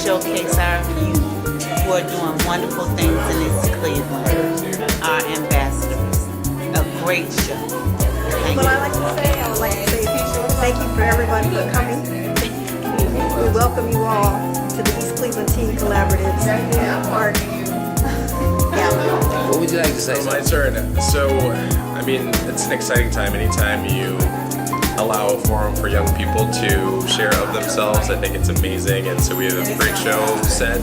showcase our youth who are doing wonderful things in East Cleveland, our ambassadors. A great show. Thank Well, you. I would like to say thank you for everybody for coming. We welcome you all to the East Cleveland Teen Collaborative's art gala. What would you like to say? My turn. So, I mean, it's an exciting time. Anytime you allow a forum for young people to share of themselves, I think it's amazing. And so we have a great show set.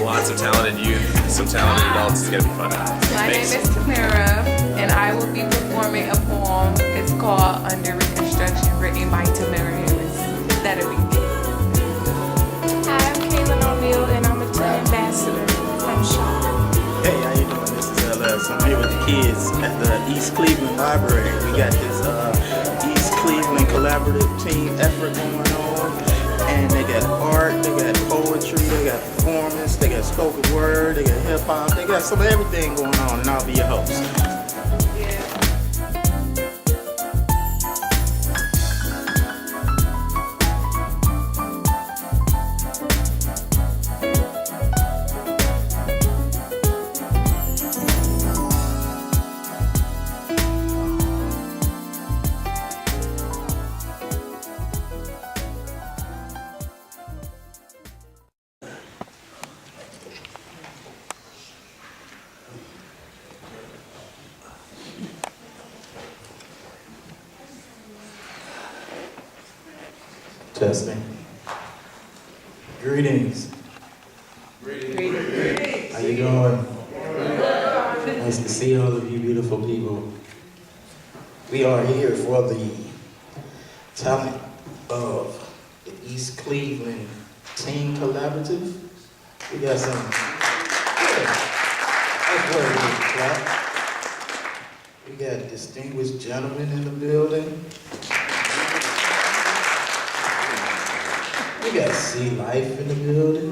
Lots of talented youth, some talented adults. It's gonna be fun. My Thanks. name is Tamara, and I will be performing a poem. It's called Under Reconstruction, written by Tamara. That'll be good. Hi, I'm Kaylin O'Neal, and I'm a teen ambassador from Shaw. Hey, how you doing? This is LS. I'm here with the kids at the East Cleveland Library. We got this East Cleveland collaborative team effort going on. And they got art, they got poetry, they got performance, they got spoken word, they got hip hop, they got some of everything going on, and I'll be your host. Testing. Greetings. Greetings. How you doing? Nice to see all of you beautiful people. We are here for the talent of the East Cleveland Teen Collaborative. We got some. That's where we clap. We got distinguished gentlemen in the building. We got Sea Life in the building.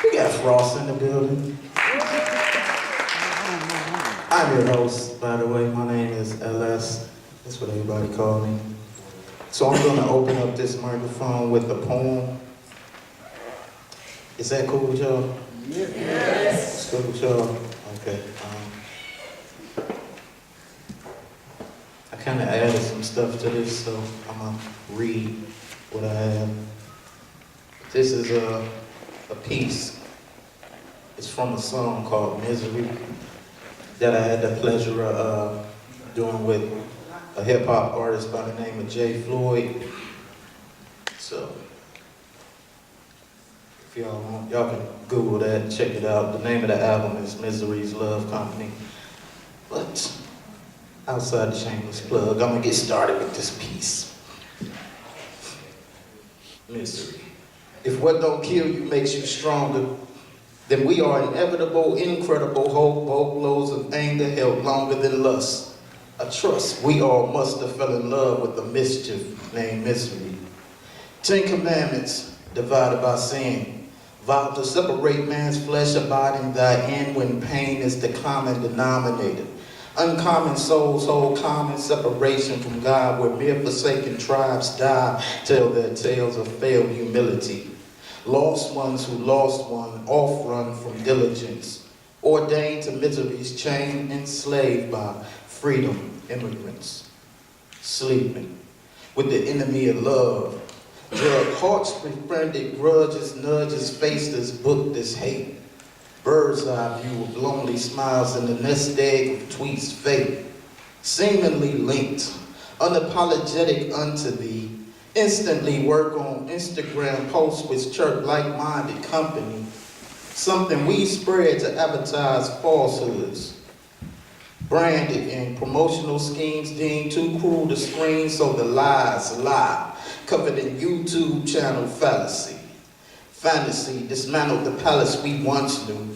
We got Frost in the building. I'm your host, by the way. My name is LS. That's what everybody call me. So I'm gonna open up this microphone with a poem. Is that cool with y'all? Yes. It's cool with y'all? Okay. I kind of added some stuff to this, so I'm gonna read what I have. This is a piece. It's from a song called Misery that I had the pleasure of doing with a hip hop artist by the name of Jay Floyd. So, if y'all want, y'all can Google that and check it out. The name of the album is Misery's Love Company. But outside the shameless plug, I'm gonna get started with this piece. Misery. If what don't kill you makes you stronger, then we are inevitable, incredible hope, both blows of anger held longer than lust. I trust we all must have fell in love with the mischief named misery. 10 commandments divided by sin. Vow to separate man's flesh, abiding thy end when pain is the common denominator. Uncommon souls hold common separation from God, where mere forsaken tribes die, tell their tales of failed humility. Lost ones who lost one, off run from diligence, ordained to misery's chain, enslaved by freedom, immigrants, sleeping with the enemy of love. Drug hearts befriended grudges, nudges, faced this book, this hate. Bird's eye view of lonely smiles in the nest egg of tweets fate. Seemingly linked, unapologetic unto thee. Instantly work on Instagram posts with church like-minded company. Something we spread to advertise falsehoods. Branded in promotional schemes deemed too cruel to screen, so the lies lie. Covered in YouTube channel fallacy. Fantasy dismantled the palace we once knew.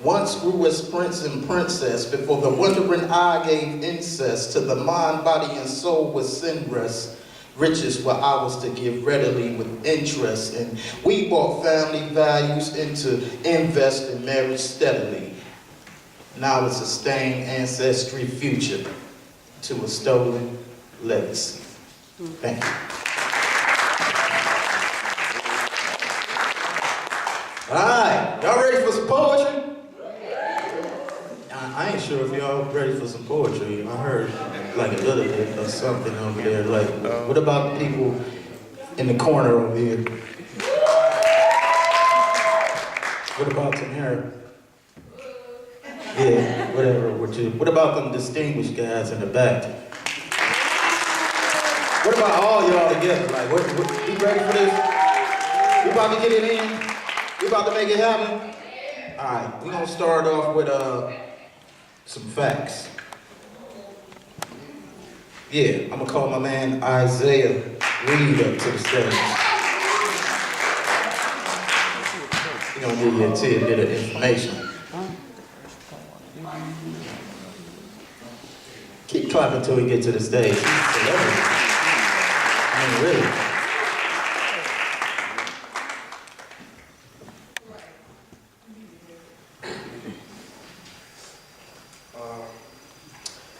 Once grew as prince and princess before the wondering eye gave incest to the mind, body, and soul with sin rest. Riches were ours to give readily with interest, and we brought family values into invest in marriage steadily. Now it's a stained ancestry future to a stolen legacy. Thank you. Alright, y'all ready for some poetry? I ain't sure if y'all ready for some poetry. I heard like a little bit of something over there. Like, what about the people in the corner over here? What about Tamara? Yeah, whatever. What about them distinguished guys in the back? What about all y'all together? Like, you ready for this? We about to get it in? We about to make it happen? All right, we're gonna start off with some facts. Yeah, I'm gonna call my man Isaiah Reed up to the stage. He's gonna give you a tidbit of information. Keep clapping until we get to the stage. I mean, really.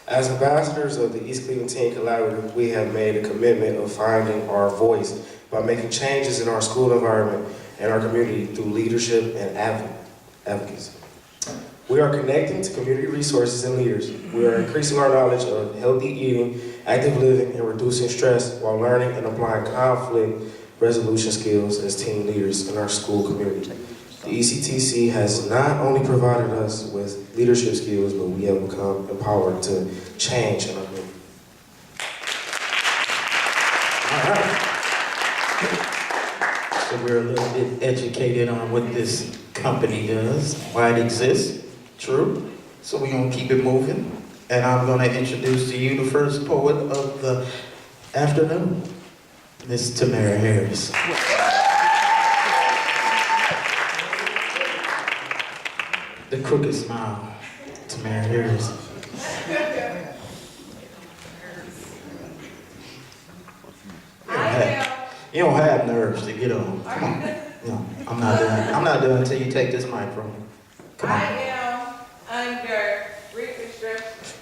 As ambassadors of the East Cleveland Teen Collaborative, we have made a commitment of finding our voice by making changes in our school environment and our community through leadership and advocacy. We are connecting to community resources and leaders. We are increasing our knowledge of healthy eating, active living, and reducing stress while learning and applying conflict resolution skills as teen leaders in our school community. The ECTC has not only provided us with leadership skills, but we have become empowered to change in our community. All right. So we're a little bit educated on what this company does, why it exists. True. So we're gonna keep it moving. And I'm gonna introduce to you the first poet of the afternoon, Miss Tamara Harris. The crooked smile, Tamara Harris. You don't have nerves to get on. Come on. No, I'm not done. I'm not done until you take this mic from me. Come on. I am under reconstruction.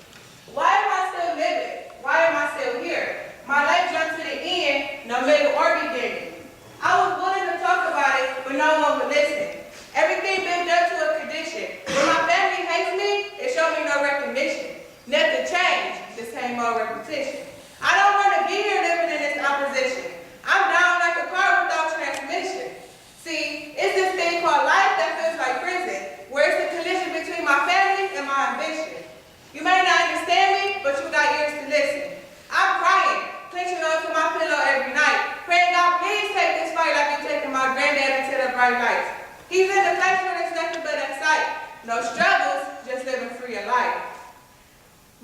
Why am I still living? Why am I still here? My life jumped to the end, no middle or beginning. I was willing to talk about it, but no one would listen. Everything been done to a condition. When my family hates me, it showed me no recognition. Nothing changed, the same old repetition. I don't want to be here living in this opposition. I'm down like a car without transmission. See, it's this thing called life that feels like prison, where it's a collision between my family and my ambition. You may not understand me, but you got ears to listen. I'm crying, clenching onto my pillow every night, praying God please take this fight like you're taking my granddad into the bright lights. He's in the place where there's nothing but that sight. No struggles, just living free of life.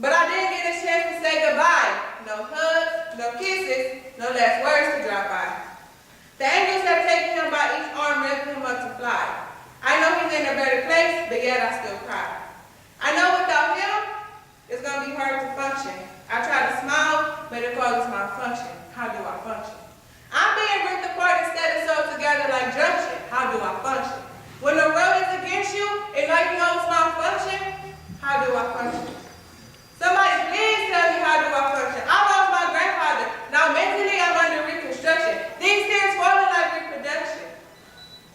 But I didn't get a chance to say goodbye. No hugs, no kisses, no last words to drop by. The angels have taken him by each arm, lifting him up to fly. I know he's in a better place, but yet I still cry. I know without him, it's going to be hard to function. I try to smile, but it causes malfunction. How do I function? I'm being ripped apart instead of sewed together like junction. How do I function? When the road is against you, and like you know it's malfunction, how do I function? Somebody please tell me how do I function? I lost my grandfather. Now mentally I'm under reconstruction. These tears falling like reproduction.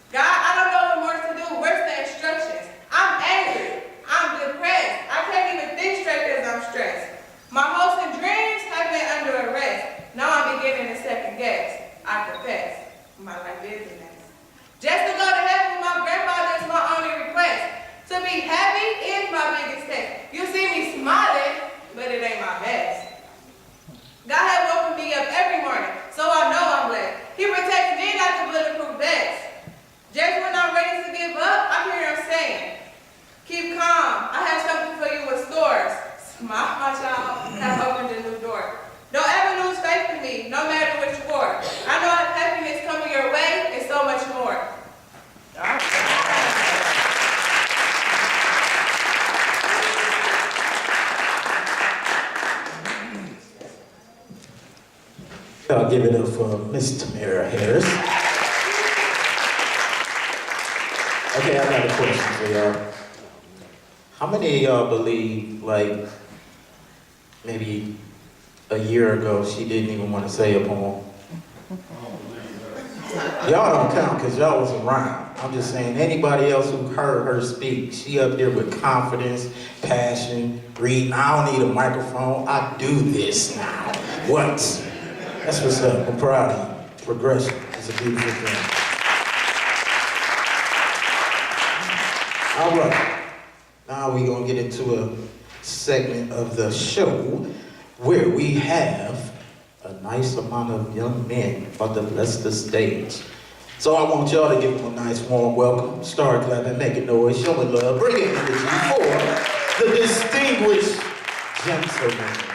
God, I don't know what more to do. Where's the instructions? I'm angry. I'm depressed. I can't even think straight because I'm stressed. My hopes and dreams have been under arrest. Now I'm beginning to second guess. I confess. My life is a mess. Just to go to heaven with my grandfather is my only request. To be happy is my biggest test. You see me smiling, but it ain't my best. God has woken me up every morning, so I know I'm blessed. He protects me like a bulletproof vest. Just when I'm ready to give up, I hear him saying, keep calm, I have something for you in stores. Smile, my child, have opened a new door. Don't ever lose faith in me, no matter which war. I know happiness coming your way and so much more. I'll give it up for Miss Tamara Harris. Okay, I got a question for y'all. How many of y'all believe, like, maybe a year ago, she didn't even want to say a poem? Y'all don't count because y'all was around. I'm just saying, anybody else who heard her speak, she up there with confidence, passion, reading. I don't need a microphone. I do this now. What? That's what's up. I'm proud of you. Progression is a beautiful thing. All right. Now we're going to get into a segment of the show where we have a nice amount of young men about to bless the stage. So I want y'all to give them a nice warm welcome. Start clapping, making noise, showing love, bringing energy for the distinguished gentleman.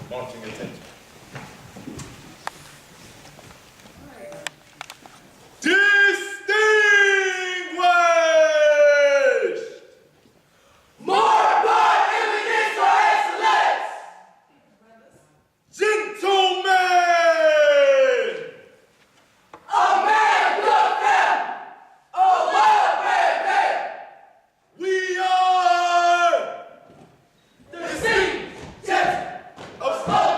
Wanting attention. Distinguished! Marked by eminence or excellence! Gentlemen! A man of good family! A well-bred man! We are The distinguished gentlemen of Slow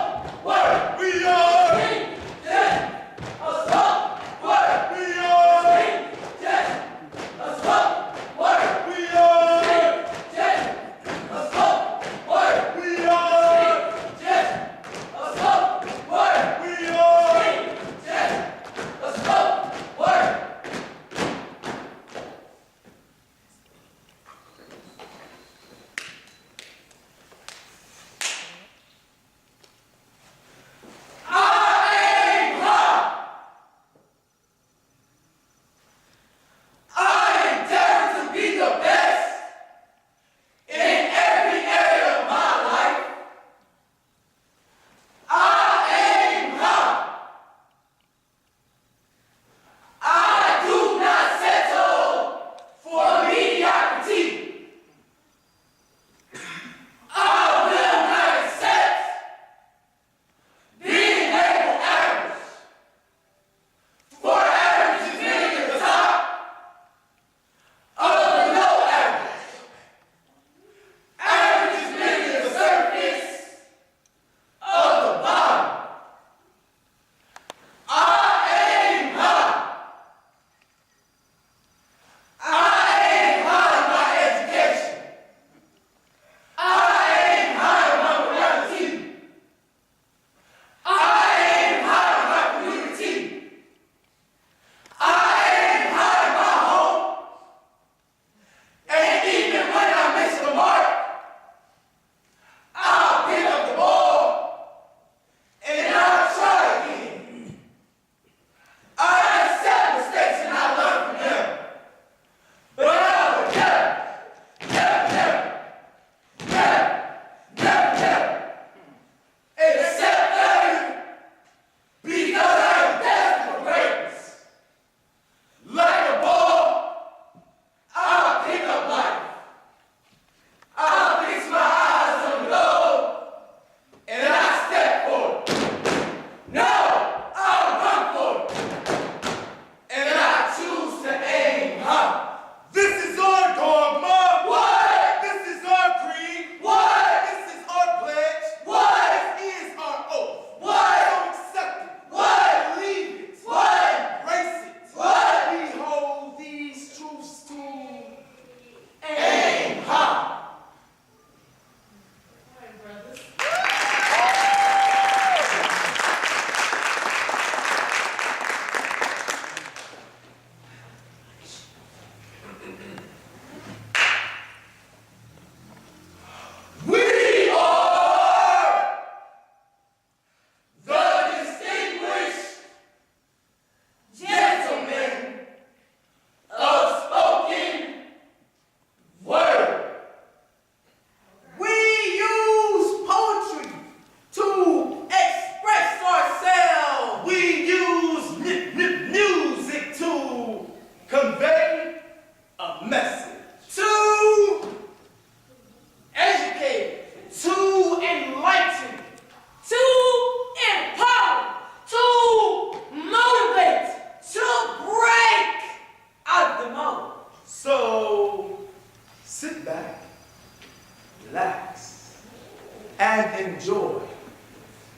and enjoy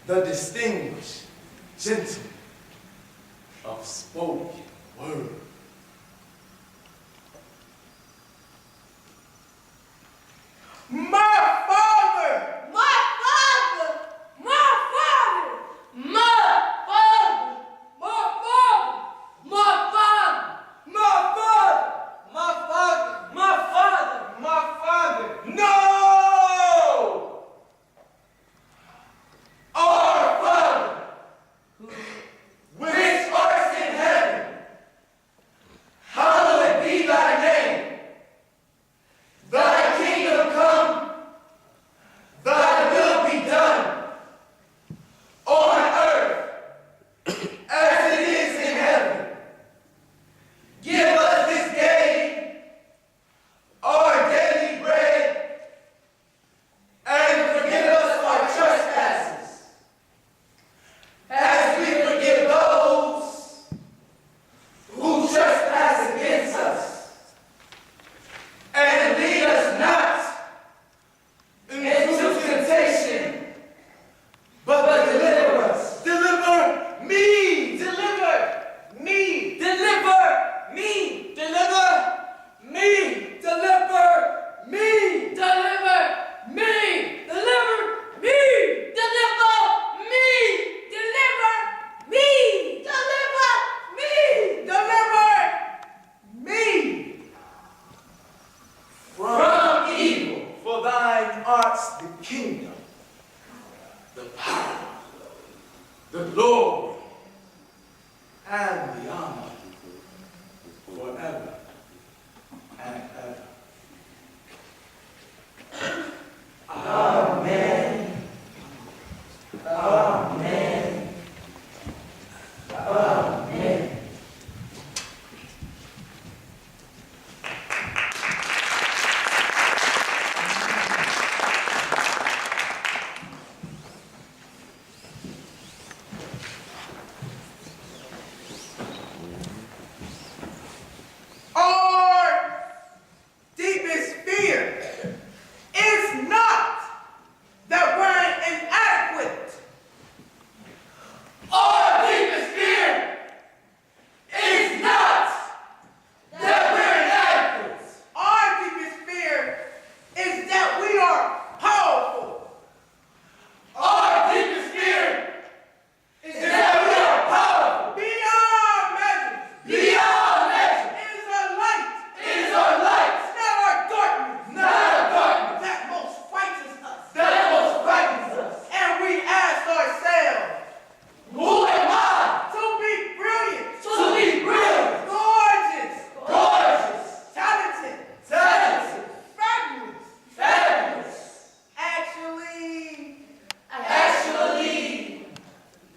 the distinguished gentleman of spoken word. My father! My father! My father! My father! My father! My father! My father! My father! My father! My father! No! Our Father, which art in heaven, hallowed be thy name. Thy kingdom come, thy will be done, on earth as it is in heaven. Give us this day our daily bread, and forgive us our trespasses, as we forgive those who trespass against us. And lead us not into temptation, but deliver us. Deliver me! Deliver me! Deliver me! Deliver me! Deliver me! Deliver me! Deliver me! Deliver me! Deliver me! Deliver me! Deliver me from evil. For thine art's the kingdom, the power, the glory, and the honor, forever and ever. Amen. Amen. Amen. Our deepest fear is not that we're inadequate. Our deepest fear is not that we're inadequate. Our deepest fear is that we are powerful. Our deepest fear is that we are powerful. Beyond measure. Beyond measure. It is our light. It is our light. Not our darkness. Not our darkness. That most frightens us. That most frightens us. And we ask ourselves, who am I? To be brilliant. To be brilliant. Gorgeous. Gorgeous. Talented. Talented. Fabulous. Fabulous. Actually,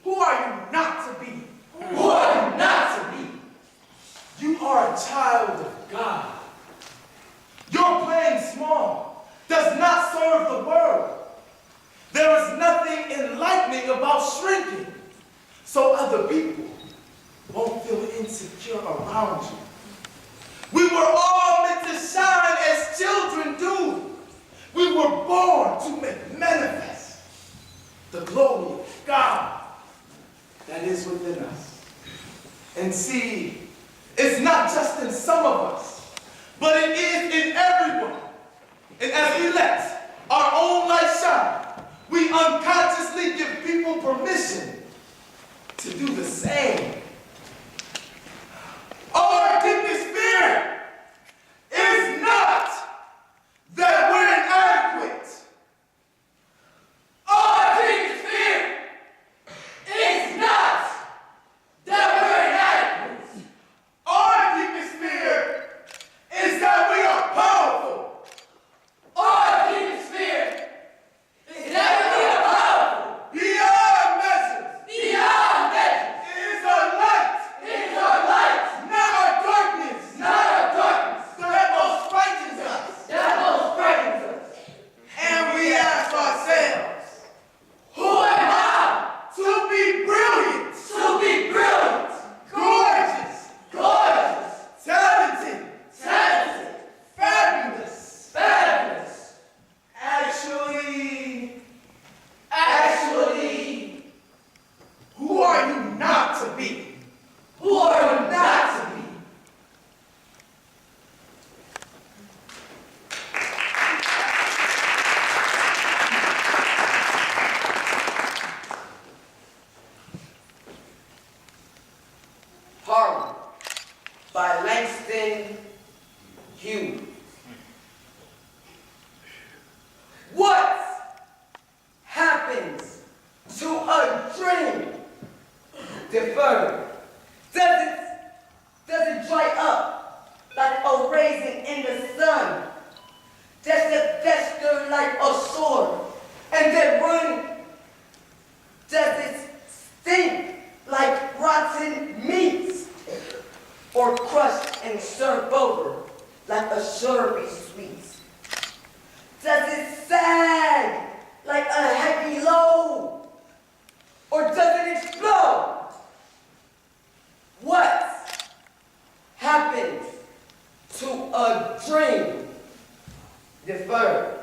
who are you not to be? Who are you not to be? You are a child of God. Your playing small does not serve the world. There is nothing enlightening about shrinking, so other people won't feel insecure around you. We were all meant to shine as children do. We were born to make manifest the glory of God that is within us. And see, it's not just in some of us, but it is in everyone. And as we let our own light shine, we unconsciously give people permission to do the same. Our deepest fear is not that we're inadequate. Our deepest fear is not that we're inadequate. Our deepest fear is that we are powerful. Our deepest fear is stream deferred? Does it dry up like a raisin in the sun? Does it fester like a sore and then run? Does it stink like rotten meats, or crushed and served over like a sherbet sweet? Does it sag like a heavy load, or does it explode? What happens to a dream deferred?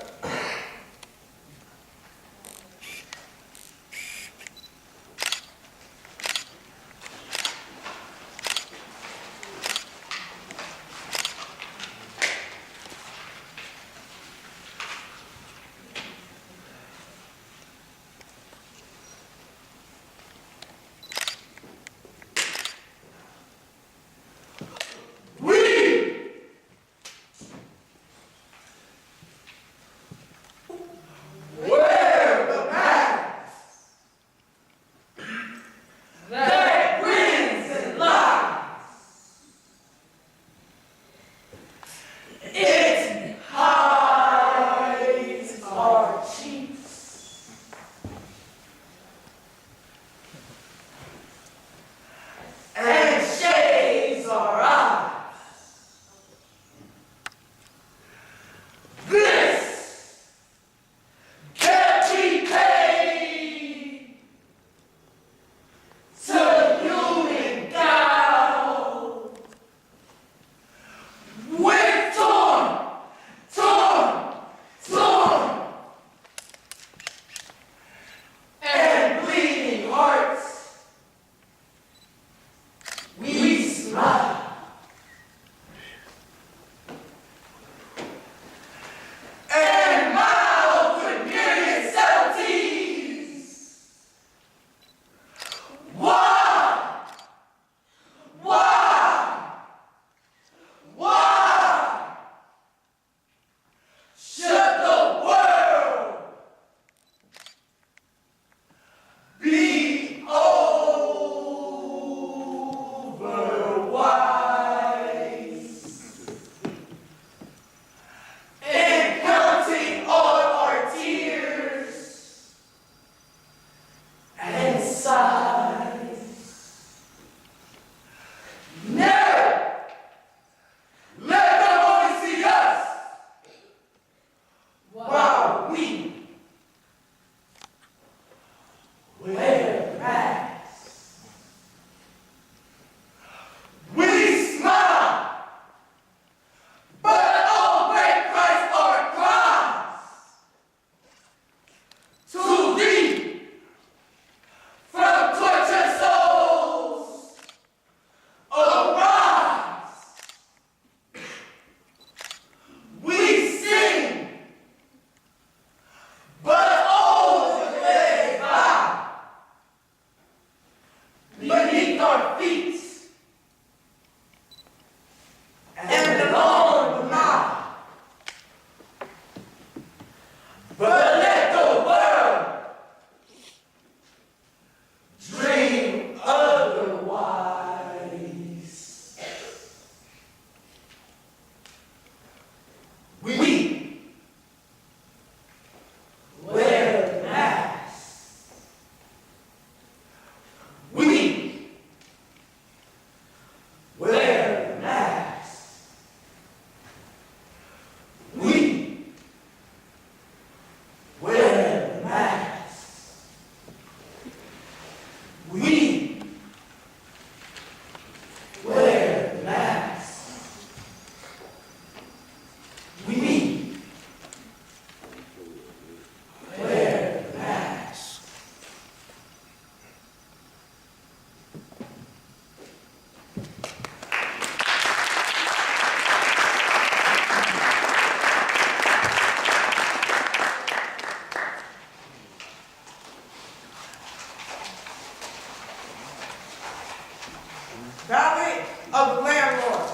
Ballad of the Landlord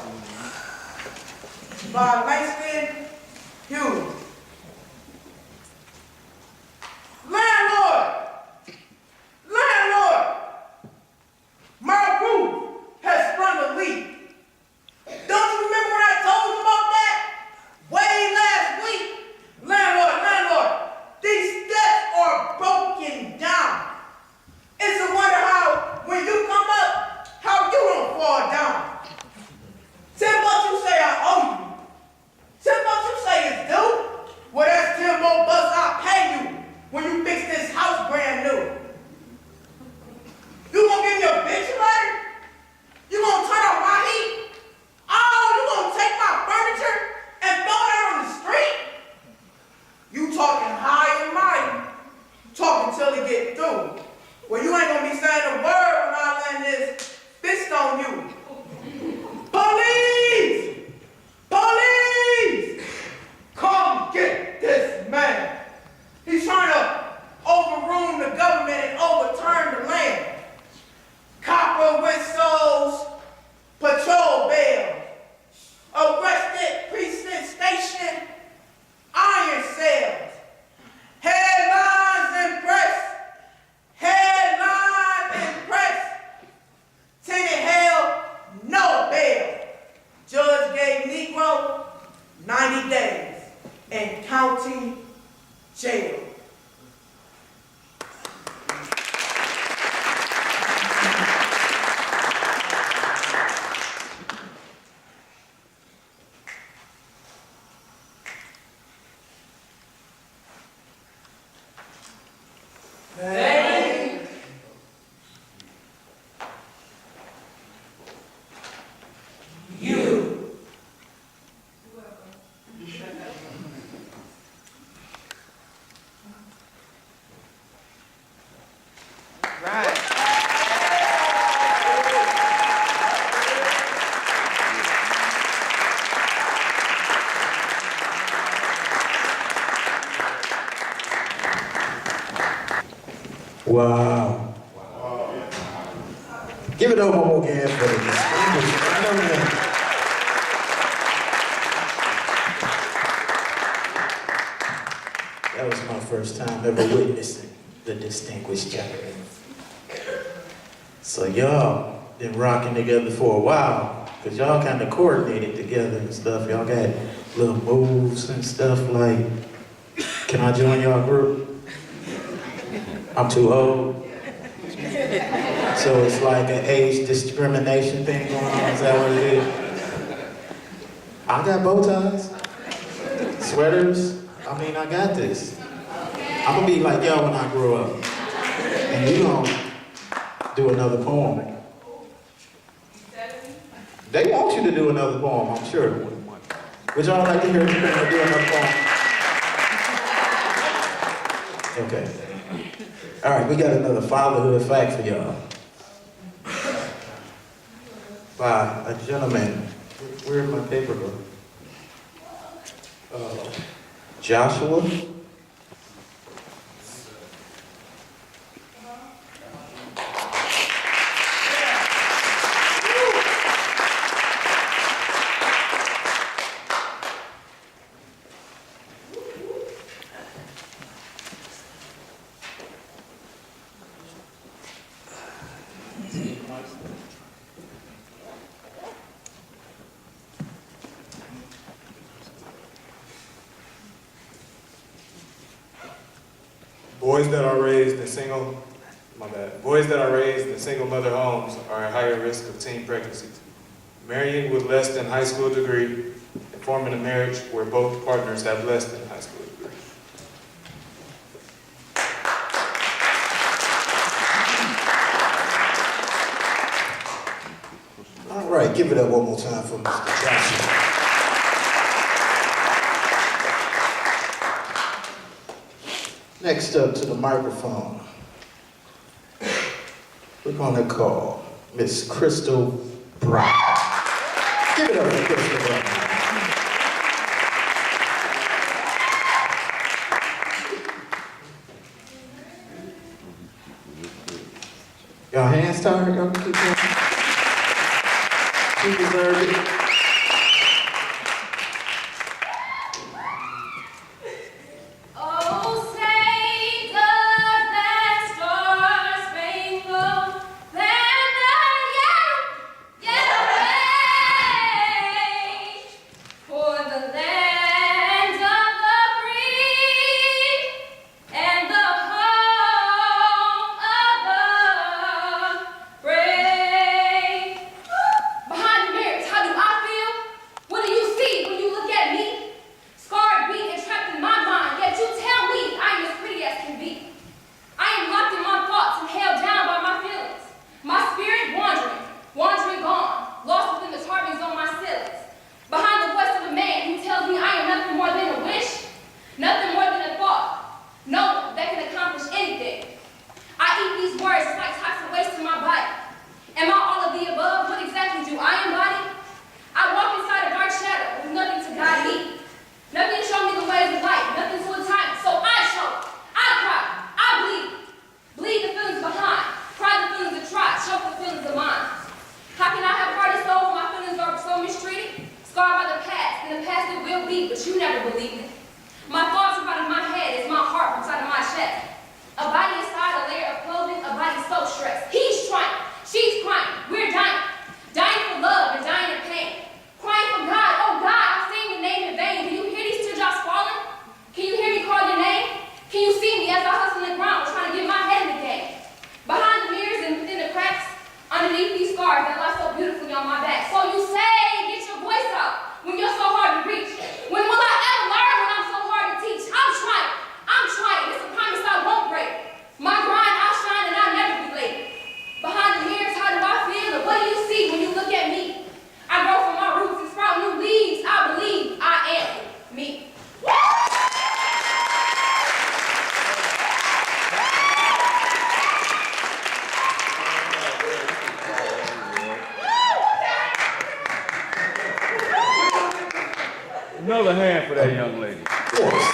by Langston Hughes. Landlord! Landlord! new. You gonna give me a bitch letter? You gonna turn off my heat? Oh, you gonna take my furniture and throw it out on the street? You talking high and mighty. Talking till it get through. Well, you ain't gonna be saying a word when I land this fist on you. Police! Police! Come get this man. He's trying to overrule the government and overturn the land. Copper whistles, patrol bail, arrested precinct station, iron cells, headlines and press, headlines and press, tenant held, no bail. Judge gave Negro 90 days in county jail. Thank you. Right. Wow. Give it up one more again for the distinguished gentleman. That was my first time ever witnessing the distinguished gentleman. So y'all been rocking together for a while, because y'all kind of coordinated together and stuff. Y'all got little moves and stuff like, can I join y'all group? I'm too old. So it's like an age discrimination thing going on, is that what it is? I got bow ties, sweaters, I mean, I got this. I'm gonna be like y'all when I grow up. And you gonna do another poem. They want you to do another poem, I'm sure. Would y'all like to hear me do another poem? Okay. All right, we got another fatherhood fact for y'all. By a gentleman, where's my paper book? Joshua. Boys that are raised in single mother homes are at higher risk of teen pregnancies. Marrying with less than high school degree and forming a marriage where both partners have less than high school degree. All right, give it up one more time for Mr. Joshua. Next up to the microphone, we're gonna call Miss Crystal Brown. Give it up for Crystal Brown. Y'all hands tired? Y'all can keep going. You deserve it. Behind the mirrors, how do I that young lady. Of course.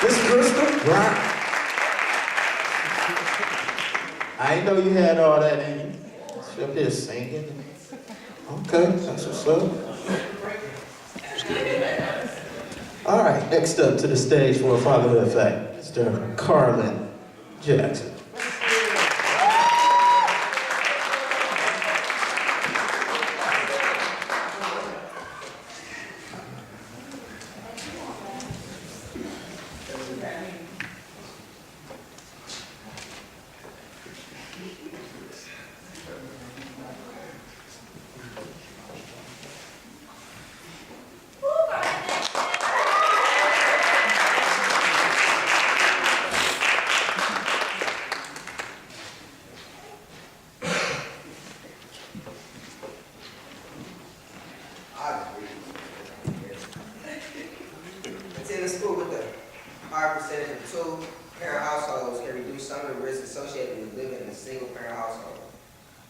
Miss Crystal Brown. I didn't know you had all that in you. She up here singing. Okay, that's what's up. All right, next up to the stage for a fatherhood fact, Mr. Carlin Jackson. Attending school with a high percentage of two-parent households can reduce some of the risks associated with living in a single-parent household.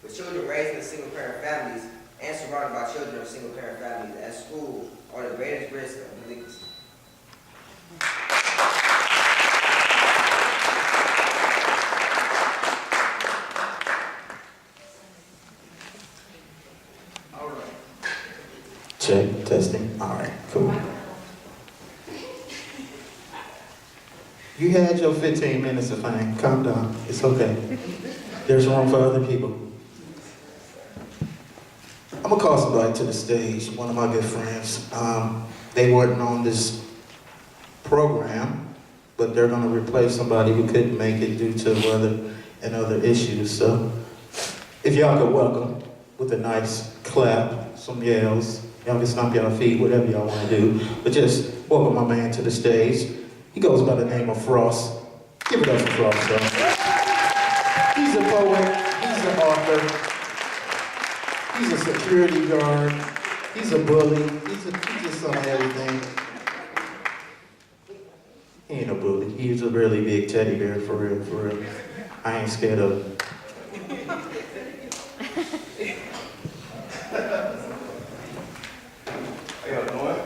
With children raised in single-parent families and surrounded by children of single-parent families at school are the greatest risk of delinquency. All right. Check, testing. All right, cool. You had your 15 minutes of fame. Calm down. It's okay. There's room for other people. I'm gonna call somebody to the stage, one of my good friends. They weren't on this program, but they're gonna replace somebody who couldn't make it due to weather and other issues. So if y'all could welcome with a nice clap, some yells, y'all can stomp y'all feet, whatever y'all wanna do, but just welcome my man to the stage. He goes by the name of Frost. Give it up for Frost, y'all. He's a poet, he's an author, he's a security guard, he's a bully, he's just some of everything. He ain't a bully, he's a really big teddy bear, for real, for real. I ain't scared of him. How y'all doing?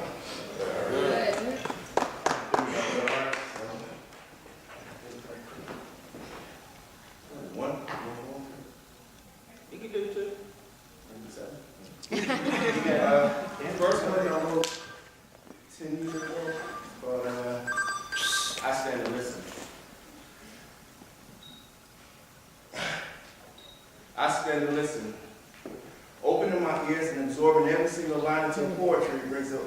First one I wrote 10 years ago, but I stand to listen. I stand to listen. Opening my ears and absorbing every single line into poetry brings a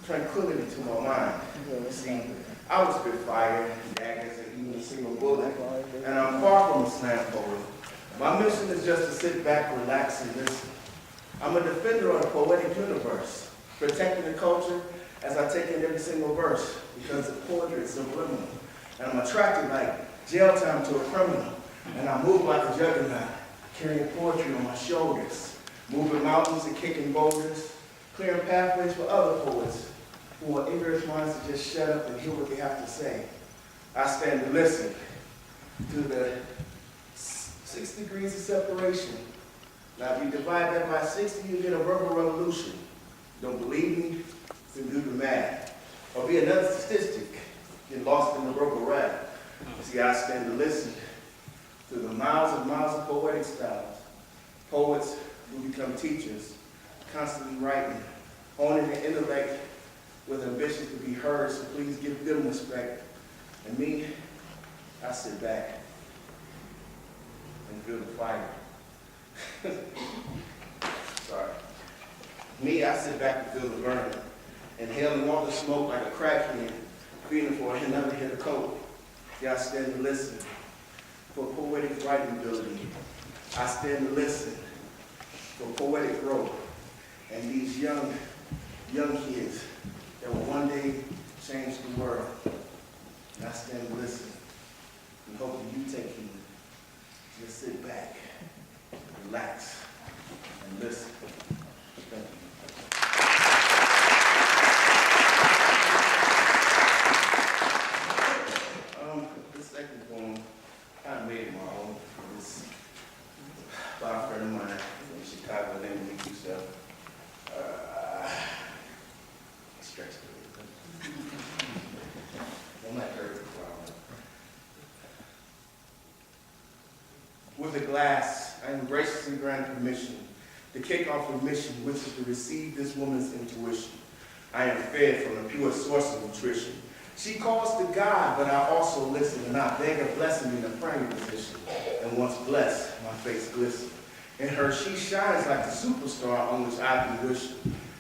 tranquility to my mind. See, I was spit fire, daggers, and even a single bullet, and I'm far from a slam poet. My mission is just to sit back, relax, and listen. I'm a defender of the poetic universe, protecting the culture as I take in every single verse, because the poetry is subliminal. And I'm attracted like jail time to a criminal, and I move like a juggernaut, carrying poetry on my shoulders, moving mountains and kicking boulders, clearing pathways for other poets who are ignorant minds to just shut up and hear what they have to say. I stand to listen to the 6 degrees of separation. Now, if you divide that by 60, you get a verbal revolution. Don't believe me? Then do the math. Or be another statistic, get lost in the verbal rap. See, I stand to listen to the miles and miles of poetic styles. Poets who become teachers, constantly writing, honing their intellect with ambitions to be heard, so please give them respect. And me, I sit back and feel the fire. Sorry. Me, I sit back and feel the burn, inhaling all the smoke like a crackhead, feeling for another hit of coke. Yeah, I stand to listen for poetic writing ability. I stand to listen for poetic growth and these young kids that will one day change the world. And I stand to listen and hope that you take heed. Just sit back, relax, and listen. Thank you. The second poem, I kind of made it my own. It's by a friend of mine in Chicago named Stretch it. With a glass, I am graciously granted permission to kick off the mission, which is to receive this woman's intuition. I am fed from a pure source of nutrition. She calls to God, but I also listen, and I beg her blessing in a praying position. And once blessed, my face glistens. In her, she shines like the superstar on which I can wish.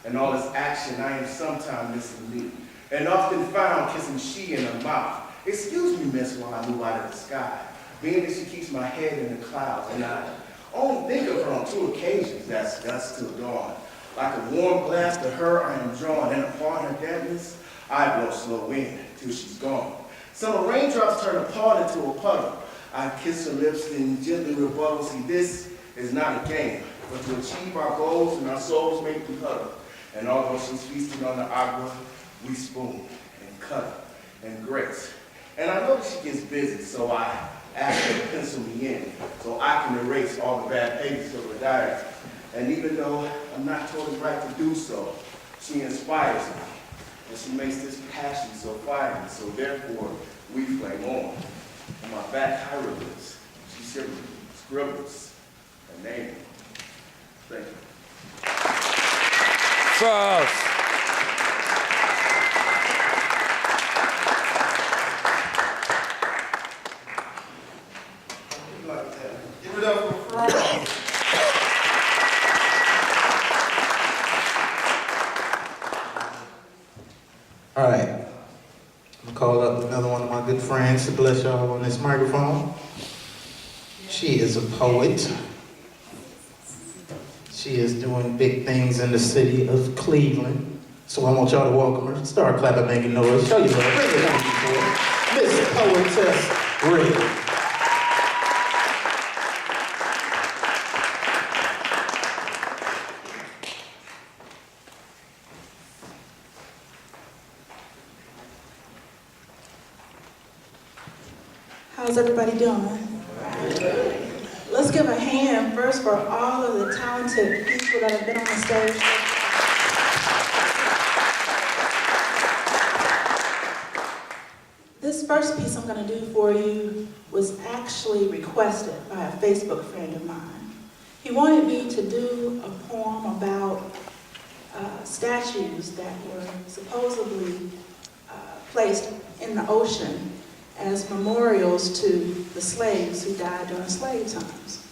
In all this action, I am sometimes missing me, and often found kissing she in her mouth. Excuse me, miss, while I move out of the sky, being that she keeps my head in the clouds, and I only think of her on 2 occasions, that's dusk till dawn. Like a warm glass to her, I am drawn, and upon her dampness, I blow slow in till she's gone. Summer raindrops turn a pond into a puddle. I kiss her lips, then gently rebuttal. See, this is not a game, but to achieve our goals and our souls make we huddle. And although she's feasting on the agua, we spoon and cut and grate. And I know that she gets busy, so I ask her to pencil me in so I can erase all the bad pages of her diary. And even though I'm not totally right to do so, she inspires me. And she makes this passion so fiery, so therefore we flame on. On my back hieroglyphs, she scribbles her name. Thank you. False. Give it up for Frost. All right, I'm gonna call up another one of my good friends to bless y'all on this microphone. She is a poet. She is doing big things in the city of Cleveland. So I want y'all to welcome her. Start clapping, making noise. Show you love. Bring it on before. Miss Poetess Ray. How's everybody doing? Let's give a hand first for all of the talented people that have been on the stage. This first piece I'm going to do for you was actually requested by a Facebook friend of mine. He wanted me to do a poem about statues that were supposedly placed in the ocean as memorials to the slaves who died during slave times.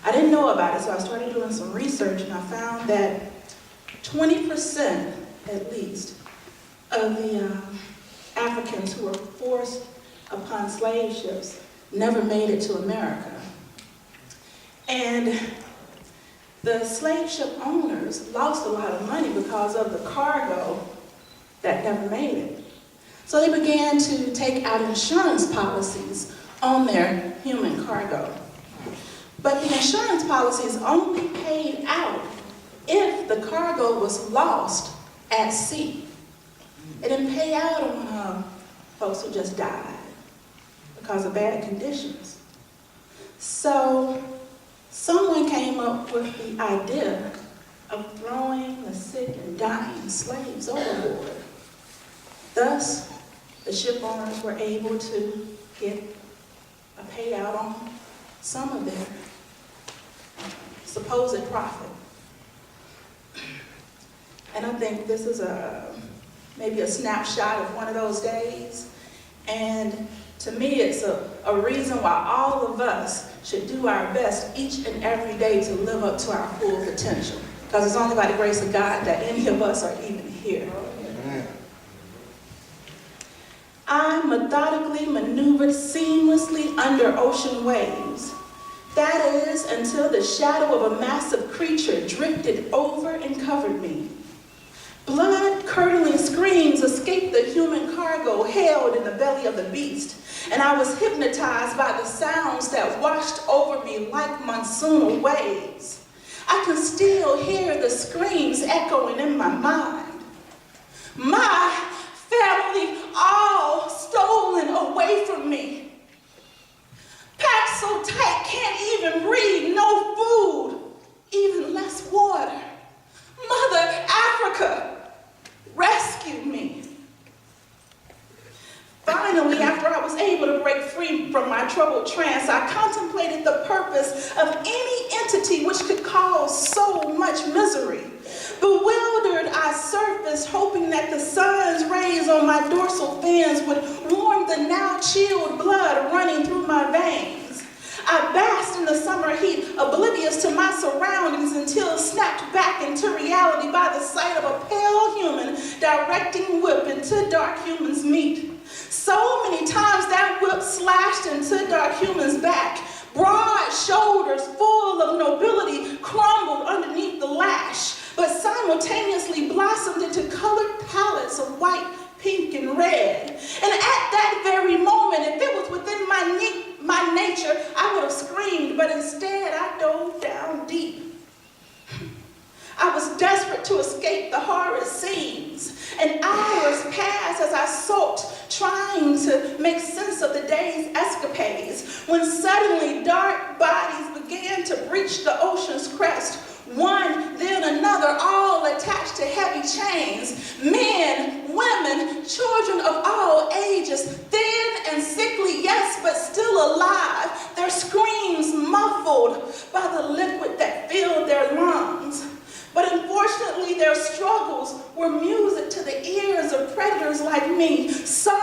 I didn't know about it, so I started doing some research, and I found that 20% at least of the Africans who were forced upon slave ships never made it to America. And the slave ship owners lost a lot of money because of the cargo that never made it. So they began to take out insurance policies on their human cargo. But the insurance policies only paid out if the cargo was lost at sea. It didn't pay out on folks who just died because of bad conditions. So someone came up with the idea of throwing the sick and dying slaves overboard. Thus, the ship owners were able to get a payout on some of their supposed profit. And I think this is maybe a snapshot of one of those days. And to me, it's a reason why all of us should do our best each and every day to live up to our full potential. Because it's only by the grace of God that any of us are even here. I methodically maneuvered seamlessly under ocean waves. That is, until the shadow of a massive creature drifted over and covered me. Blood-curdling screams escaped the human cargo held in the belly of the beast, and I was hypnotized by the sounds that washed over me like monsoonal waves. I can still hear the screams echoing in my mind. My family all stolen away from me. Packed so tight, can't even breathe, no food, even less water. Mother Africa, rescue me. Finally, after I was able to break free from my troubled trance, I I contemplated the purpose of any entity which could cause so much misery. Bewildered, I surfaced, hoping that the sun's rays on my dorsal fins would warm the now chilled blood running through my veins. I basked in the summer heat, oblivious to my surroundings, until snapped back into reality by the sight of a pale human directing whip into dark human's meat. So many times that whip slashed into dark human's back. Broad shoulders full of nobility crumbled underneath the lash, but simultaneously blossomed into colored palettes of white, pink, and red. And at that very moment, if it was within my nature, I would have screamed, but instead I dove down deep. I was desperate to escape the horrid scenes, and hours passed as I sulked, trying to make sense of the day's escapades, when suddenly dark bodies began to breach the ocean's crest, one, then another, all attached to heavy chains. Men, women, children of all ages, thin and sickly, yes, but still alive, their screams muffled by the liquid that filled their lungs. But unfortunately, their struggles were music to the ears of predators like me. Some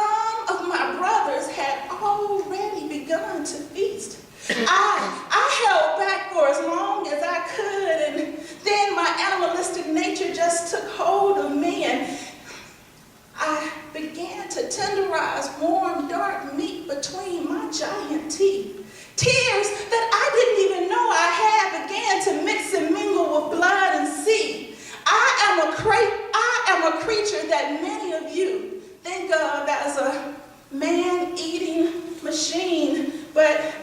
of my brothers had already begun to feast. I held back for as long as I could, and then my animalistic nature just took hold of me, and I began to tenderize warm, dark meat between my giant teeth. Tears that I didn't even know I had began to mix and mingle with blood and sea. I am a creature that many of you think of as a man-eating machine, but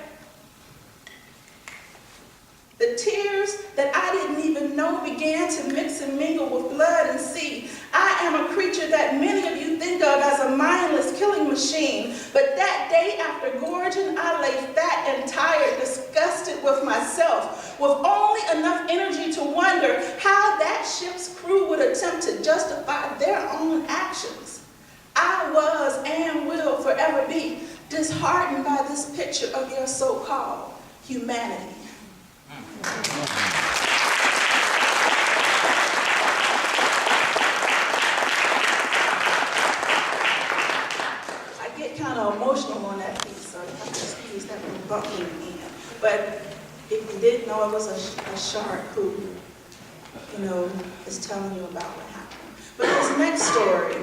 the tears that I didn't even know began to mix and mingle with blood and sea. I am a creature that many of you think of as a mindless killing machine. But that day after gorging, I lay fat and tired, disgusted with myself, with only enough energy to wonder how that ship's crew would attempt to justify their own actions. I was and will forever be disheartened by this picture of your so-called humanity. I get kind of emotional on that piece, so I have to excuse that from bumping again. But if you didn't know, it was a shark who, is telling you about what happened. But this next story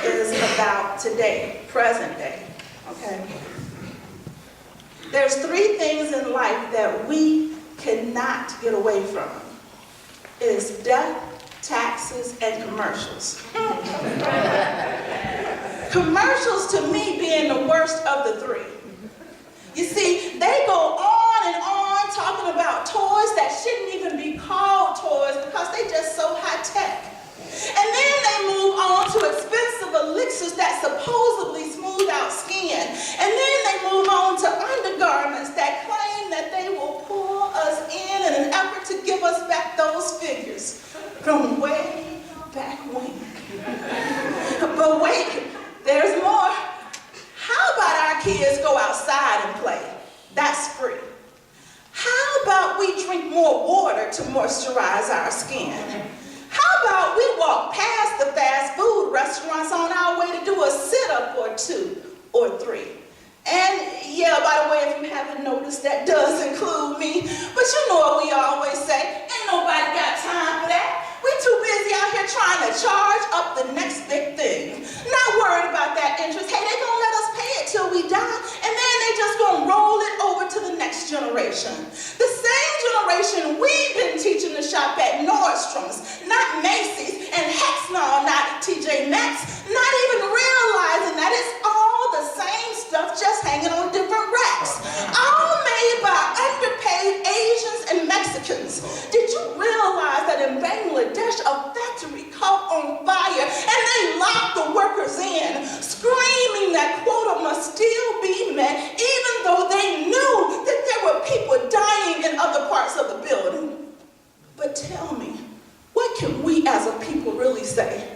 is about today, present day, okay? There's 3 things in life that we cannot get away from. It is death, taxes, and commercials. Commercials, to me, being the worst of the 3. You see, they go on and on talking about toys that shouldn't even be called toys because they just so high-tech. And then they move on to expensive elixirs that supposedly smooth out skin. And then they move on to undergarments that claim that they will pull us in an effort to give us back those figures from way back when. But wait, there's more. How about our kids go outside and play? That's free. How about we drink more water to moisturize our skin? How about we walk past the fast food restaurants on our way to do a sit-up or 2 or 3? And yeah, by the way, if you haven't noticed, that does include me. But you know what we always say, ain't nobody got time for that. We too busy out here trying to charge up the next big thing. Not worried about that interest. Hey, they gonna let us pay it till we die, and then they just gonna roll it over to the next generation. The same generation we've been teaching to shop at Nordstrom's, not Macy's, and heck no, not TJ Maxx, not even realizing that it's all the same stuff just hanging on different racks. All made by underpaid Asians and Mexicans. Did you realize that in Bangladesh, a factory caught on fire and they locked the workers in, screaming that quota must still be met, even though they knew that there were people dying in other parts of the building? But tell me, what can we as a people really say?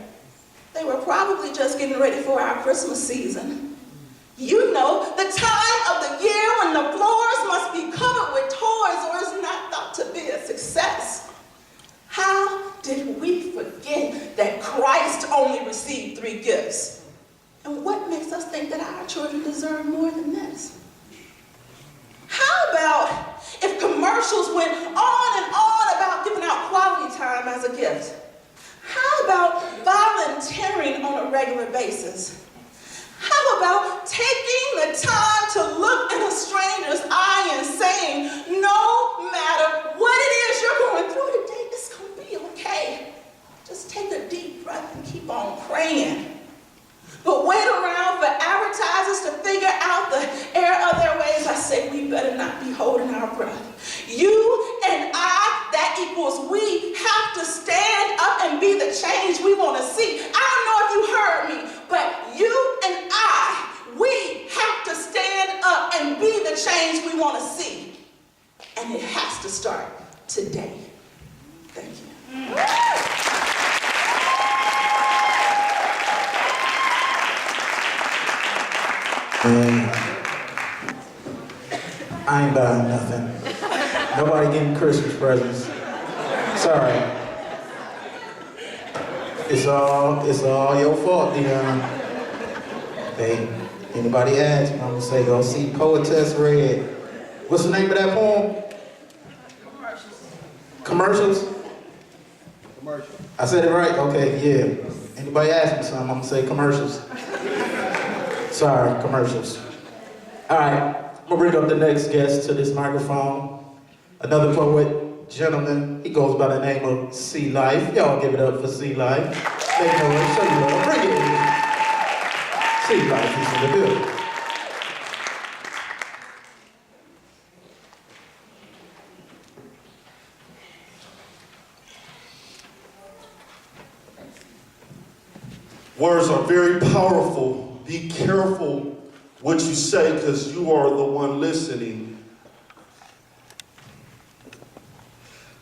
They were probably just getting ready for our Christmas season. You know, the time of the year when and the floors must be covered with toys or it's not thought to be a success. How did we forget that Christ only received 3 gifts? And what makes us think that our children deserve more than this? How about if commercials went on and on about giving out quality time as a gift? How about volunteering on a regular basis? How about taking the time to look in a stranger's eye and saying, no matter what it is you're going through today, it's going to be okay. Just take a deep breath and keep on praying. But wait around for advertisers to figure out the error of their ways. I say we better not be holding our breath. You and I, that equals we have to stand up and be the change we want to see. I don't know if you heard me, but you and I, we have to stand up and be the change we want to see. And it has to start today. Thank you. I ain't buying nothing. Nobody getting Christmas presents. Sorry. It's all your fault, Dion. Hey, anybody ask, I'm gonna say go see Poetess Read. What's the name of that poem? Commercials? Commercials. I said it right? Okay, yeah. Anybody ask me something, I'm gonna say commercials. Sorry, commercials. All right, I'm gonna bring up the next guest to this microphone. Another poet, gentleman. He goes by the name of Sea Life. Y'all give it up for Sea Life. Make noise, show you love. Bring it in. Sea Life, he's in the building. Words are very powerful. Be careful what you say, because you are the one listening.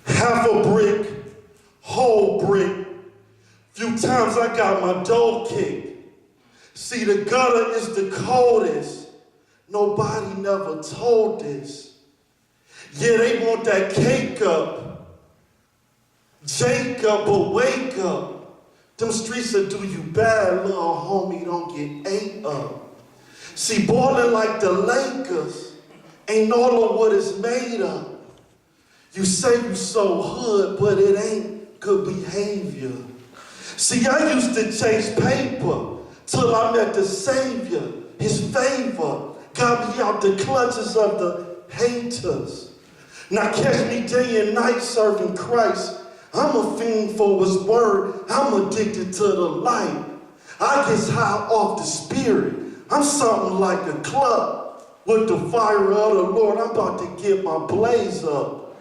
Half a brick, whole brick. Few times I got my dough kicked. See, the gutter is the coldest. Nobody never told this. Yeah, they want that cake up. Jacob, but wake up. Them streets will do you bad, little homie, don't get ate up. See, ballin' like the Lakers ain't all of what it's made of. You say you so hood, but it ain't good behavior. See, I used to chase paper till I met the Savior. His favor got me out the clutches of the haters. Now catch me day and night serving Christ. I'm a fiend for his word. I'm addicted to the light. I get high off the spirit. I'm something like a club. With the fire of the Lord, I'm about to get my blaze up.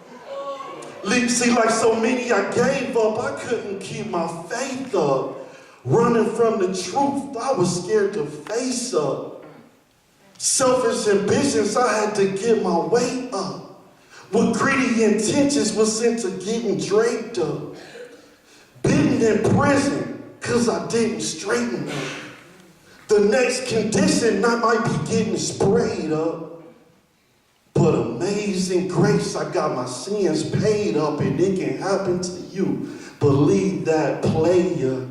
See, like so many I gave up, I couldn't keep my faith up. Running from the truth, I was scared to face up. Selfish ambitions, I had to get my weight up. With greedy intentions was into getting draped up. Bitten in prison, cause I didn't straighten up. The next condition, I might be getting sprayed up. But amazing grace, I got my sins paid up, and it can happen to you. Believe that, player.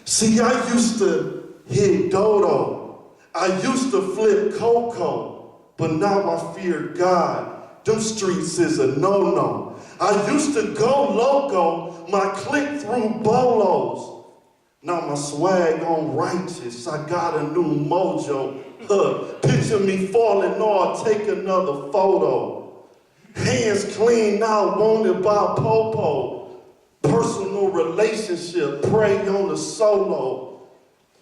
See, I used to hit dodo. I used to flip cocoa, but now I fear God. Them streets is a no-no. I used to go loco, my click through bolos. Now my swag on righteous, I got a new mojo. Picture me falling off, take another photo. Hands clean now, wanted by Popo. Personal relationship, pray on the solo.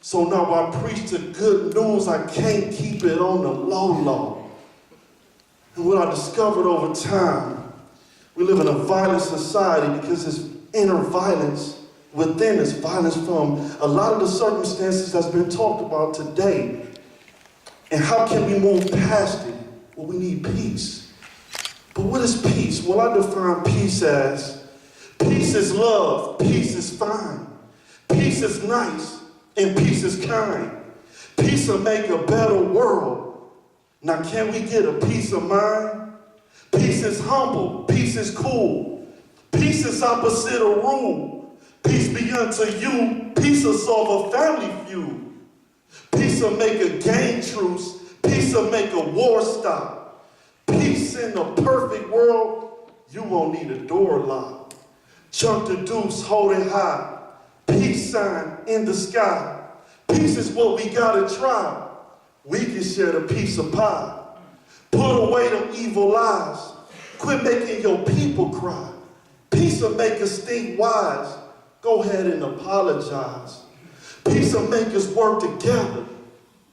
So now I preach the good news, I can't keep it on the low-low. And what I discovered over time, we live in a violent society because there's inner violence within us, violence from a lot of the circumstances that's been talked about today. And how can we move past it? Well, we need peace. But what is peace? Well, I define peace as peace is love, peace is fine, peace is nice, and peace is kind. Peace will make a better world. Now can we get a peace of mind? Peace is humble, peace is cool. Peace is opposite of rule. Peace be unto you, peace will solve a family feud. Peace will make a gang truce, peace will make a war stop. Peace in a perfect world, you won't need a door lock. Chunk the deuce, hold it high. Peace sign in the sky. Peace is what we gotta try. We can share the piece of pie. Put away them evil lies. Quit making your people cry. Peace will make us think wise. Go ahead and apologize. Peace will make us work together.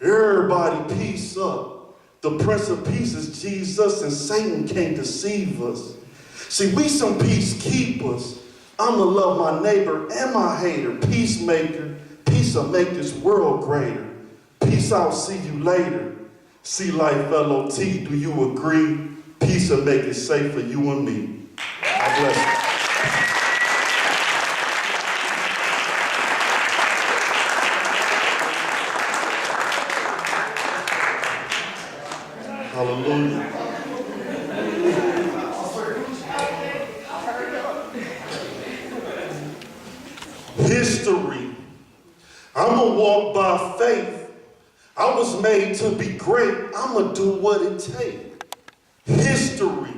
Everybody peace up. The Prince of Peace is Jesus, and Satan can't deceive us. See, we some peacekeepers. I'ma love my neighbor and my hater. Peacemaker. Peace will make this world greater. Peace out, see you later. See life LOT, do you agree? Peace will make it safe for you and me. God bless you. Hallelujah. History. I'ma walk by faith. I was made to be great. I'ma do what it takes. History.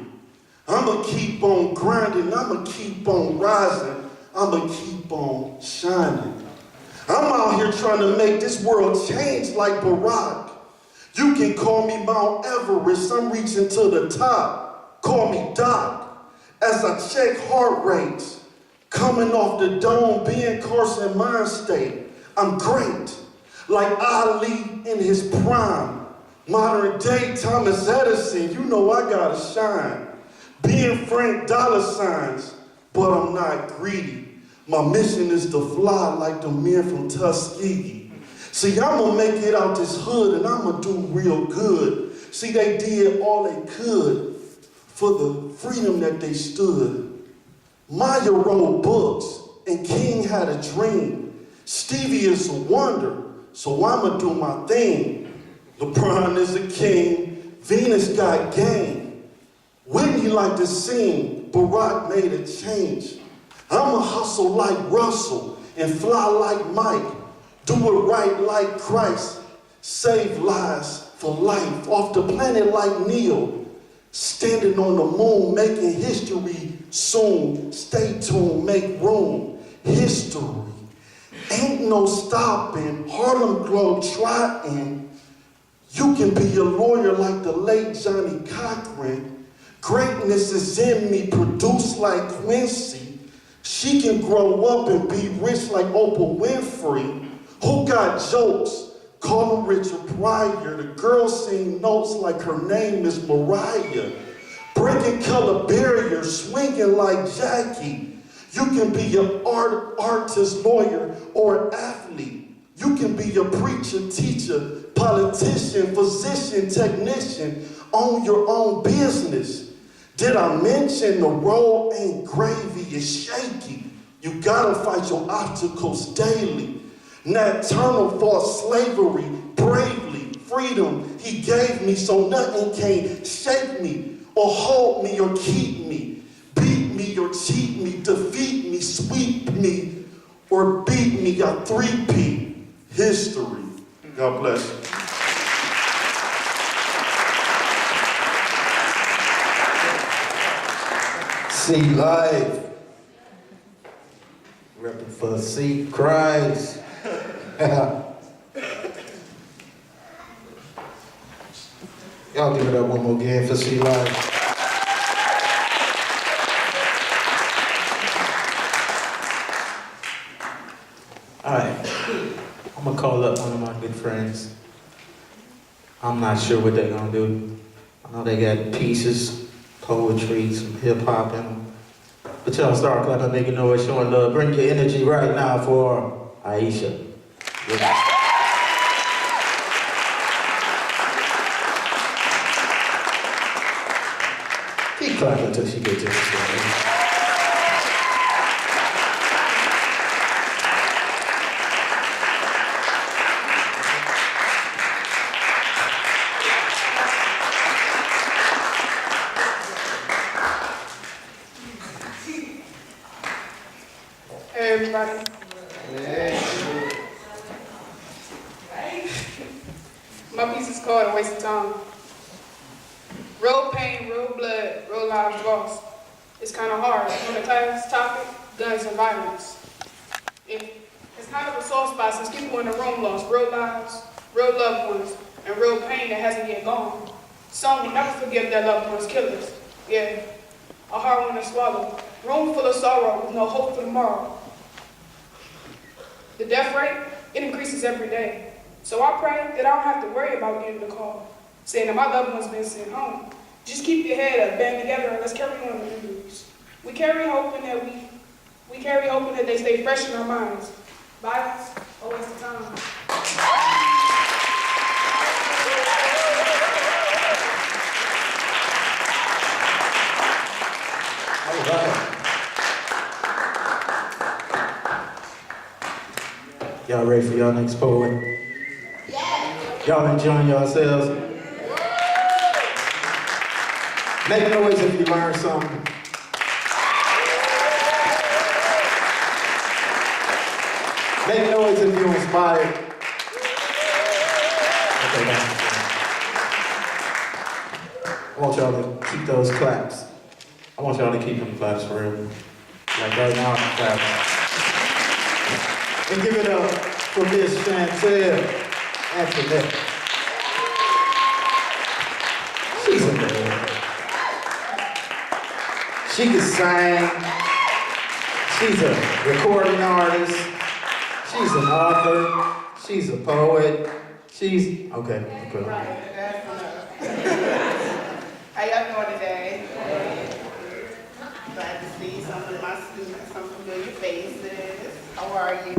I'ma keep on grinding. I'ma keep on rising. I'ma keep on shining. I'm out here trying to make this world change like Barack. You can call me Mount Everest. I'm reaching to the top. Call me Doc. As I check heart rates, coming off the dome, being Carson mind state, I'm great. Like Ali in his prime. Modern day Thomas Edison, you know I gotta shine. Being Frank dollar signs, but I'm not greedy. My mission is to fly like the men from Tuskegee. See, I'ma make it out this hood and I'ma do real good. See, they did all they could for the freedom that they stood. Maya wrote books and King had a dream. Stevie is a wonder. So I'ma do my thing. LeBron is a king. Venus got game. Whitney liked to sing. Barack made a change. I'ma hustle like Russell and fly like Mike. Do it right like Christ. Save lives for life. Off the planet like Neil. Standing on the moon, making history soon. Stay tuned, make room. History. Ain't no stopping, Harlem Globetrotting. You can be a lawyer like the late Johnny Cochran. Greatness is in me, produced like Quincy. She can grow up and be rich like Oprah Winfrey. Who got jokes? Call him Richard Pryor. The girl sing notes like her name is Mariah. Breaking color barriers, swinging like Jackie. You can be an artist, lawyer, or an athlete. You can be a preacher, teacher, politician, physician, technician. Own your own business. Did I mention the road ain't gravy, it's shaky. You gotta fight your obstacles daily. Nocturnal false slavery, bravely, freedom he gave me so nothing can shake me or hold me or keep me. Beat me or cheat me, defeat me, sweep me, or beat me. Got 3P. History. God bless you. See life. Repping for see Christ. Y'all give it up one more again for see life. All right, I'm gonna call up one of my good friends. I'm not sure what they're gonna do. I know they got pieces, poetry, some hip hop in them. But y'all start clapping, making noise, showing love. Bring your energy right now for Aisha. Yeah. Keep clapping until she gets to the stage. everybody. My piece is called A Waste of Time. Real pain, real blood, real lives lost. It's kind of hard. On the class topic, guns and violence. It's kind of a soft spot since people in the room lost real lives, real loved ones, and real pain that hasn't yet gone. Some will never forgive their loved ones' killers. Yeah, a hard one to swallow. Room full of sorrow with no hope for tomorrow. The death rate, it increases every day. So I pray that I don't have to worry about getting the call, saying that my loved one's been sent home. Just keep your head up, band together, and let's carry on the memories. We carry hoping that they stay fresh in our minds. Violence, a waste of time. All right. Y'all ready for y'all next poet? Y'all enjoying yourselves? Make a noise if you learned something. Make noise if you're inspired. Okay, I want y'all to keep those claps. I want y'all to keep them claps for real. Like right now, clap. And give it up for Miss Chantel Antoinette. She's a man. She can sing. She's a recording artist. She's an author. She's a poet. She's okay. How y'all doing today? Glad to see some of my students, some familiar faces. How are you?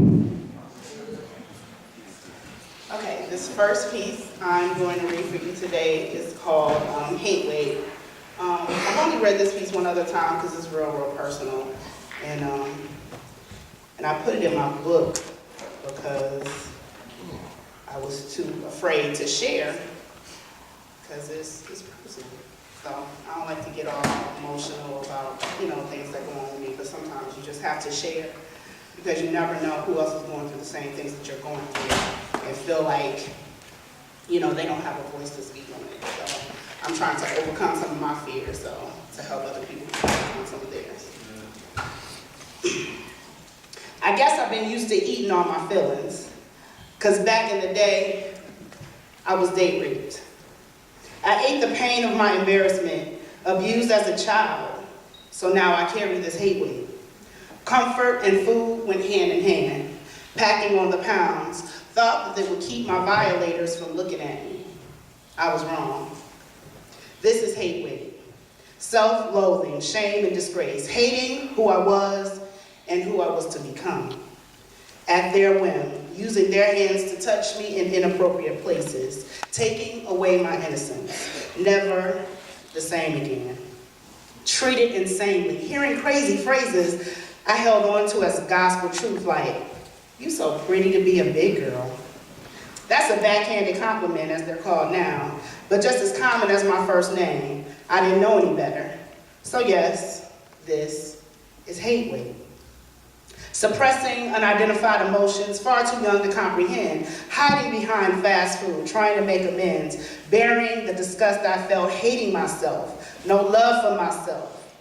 Okay, this first piece I'm going to read for you today is called Hate Weight. I've only read this piece one other time because it's real personal. And I put it in my book because I was too afraid to share because it's personal. So I don't like to get all emotional about, things that go on with me, but sometimes you just have to share because you never know who else is going through the same things that you're going through and feel like, they don't have a voice to speak on it. So I'm trying to overcome some of my fears, to help other people overcome some of theirs. I guess I've been used to eating all my feelings because back in the day, I was date raped. I ate the pain of my embarrassment, abused as a child, so now I carry this hate weight. Comfort and food went hand in hand, packing on the pounds, thought that they would keep my violators from looking at me. I was wrong. This is hate weight. Self-loathing, shame, and disgrace, hating who I was and who I was to become. At their whim, using their hands to touch me in inappropriate places, taking away my innocence, never the same again. Treated insanely, hearing crazy phrases I held on to as gospel truth like, "You so pretty to be a big girl." That's a backhanded compliment as they're called now, but just as common as my first name. I didn't know any better. So yes, this is hate weight. Suppressing unidentified emotions, far too young to comprehend, hiding behind fast food, trying to make amends, bearing the disgust I felt, hating myself, no love for myself.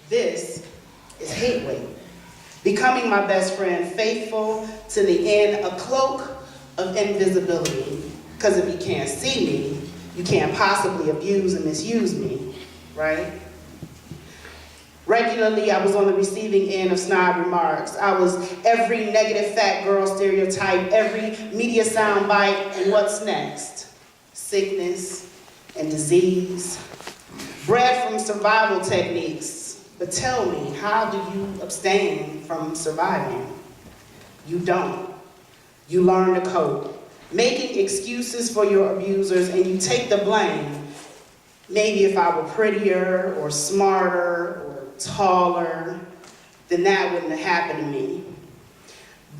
This is hate weight. Becoming my best friend, faithful to the end, a cloak of invisibility. Because if you can't see me, you can't possibly abuse and misuse me, right? Regularly, I was on the receiving end of snide remarks. I was every negative fat girl stereotype, every media soundbite, and what's next? Sickness and disease, bred from survival techniques. But tell me, how do you abstain from surviving? You don't. You learn to cope, making excuses for your abusers, and you take the blame. Maybe if I were prettier or smarter or taller, then that wouldn't have happened to me.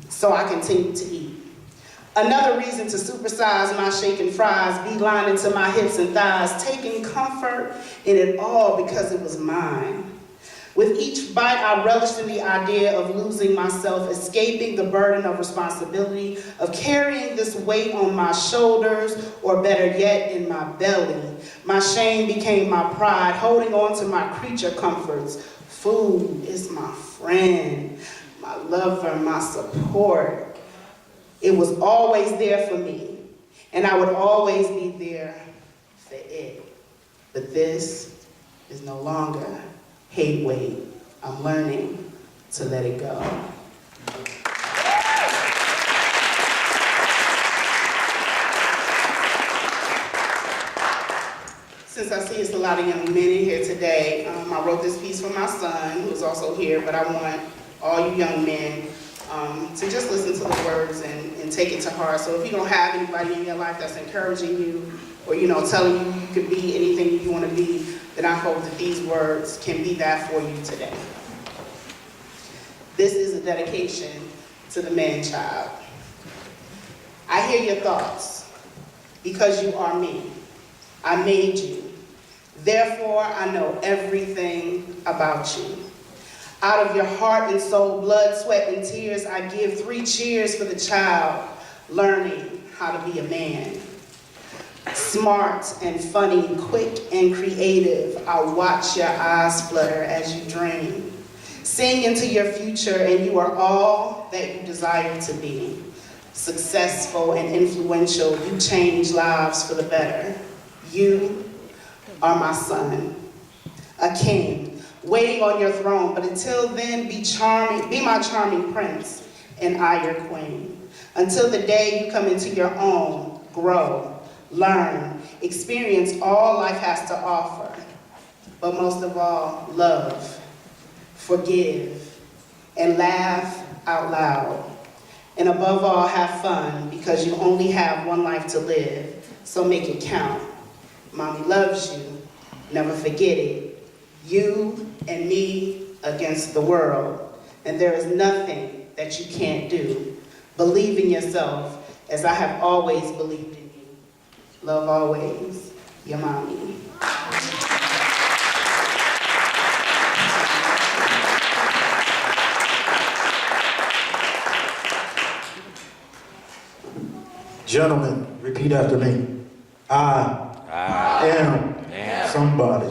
So I continued to eat. Another reason to supersize my shaken fries, beelining to my hips and thighs, taking comfort in it all because it was mine. With each bite, I relished in the idea of losing myself, escaping the burden of responsibility, of carrying this weight on my shoulders, or better yet, in my belly. My shame became my pride, holding on to my creature comforts. Food is my friend, my lover, my support. It was always there for me, and I would always be there for it. But this is no longer hate weight. I'm learning to let it go. Since I see it's a lot of young men in here today, I wrote this piece for my son, who's also here, but I want all you young men to just listen to the words and take it to heart. So if you don't have anybody in your life that's encouraging you, or telling you you could be anything you want to be, then I hope that these words can be that for you today. This is a dedication to the man-child. I hear your thoughts, because you are me. I made you. Therefore, I know everything about you. Out of your heart and soul, blood, sweat, and tears, I give 3 cheers for the child learning how to be a man. Smart and funny, quick and creative, I'll watch your eyes flutter as you dream. Sing into your future, and you are all that you desire to be. Successful and influential, you change lives for the better. You are my son, a king, waiting on your throne, but until then, be my charming prince, and I your queen. Until the day you come into your own, grow, learn, experience all life has to offer. But most of all, love, forgive, and laugh out loud. And above all, have fun, because you only have one life to live, so make it count. Mommy loves you, never forget it. You and me against the world, and there is nothing that you can't do. Believe in yourself, as I have always believed in you. Love always, your mommy. Gentlemen, repeat after me. I am somebody.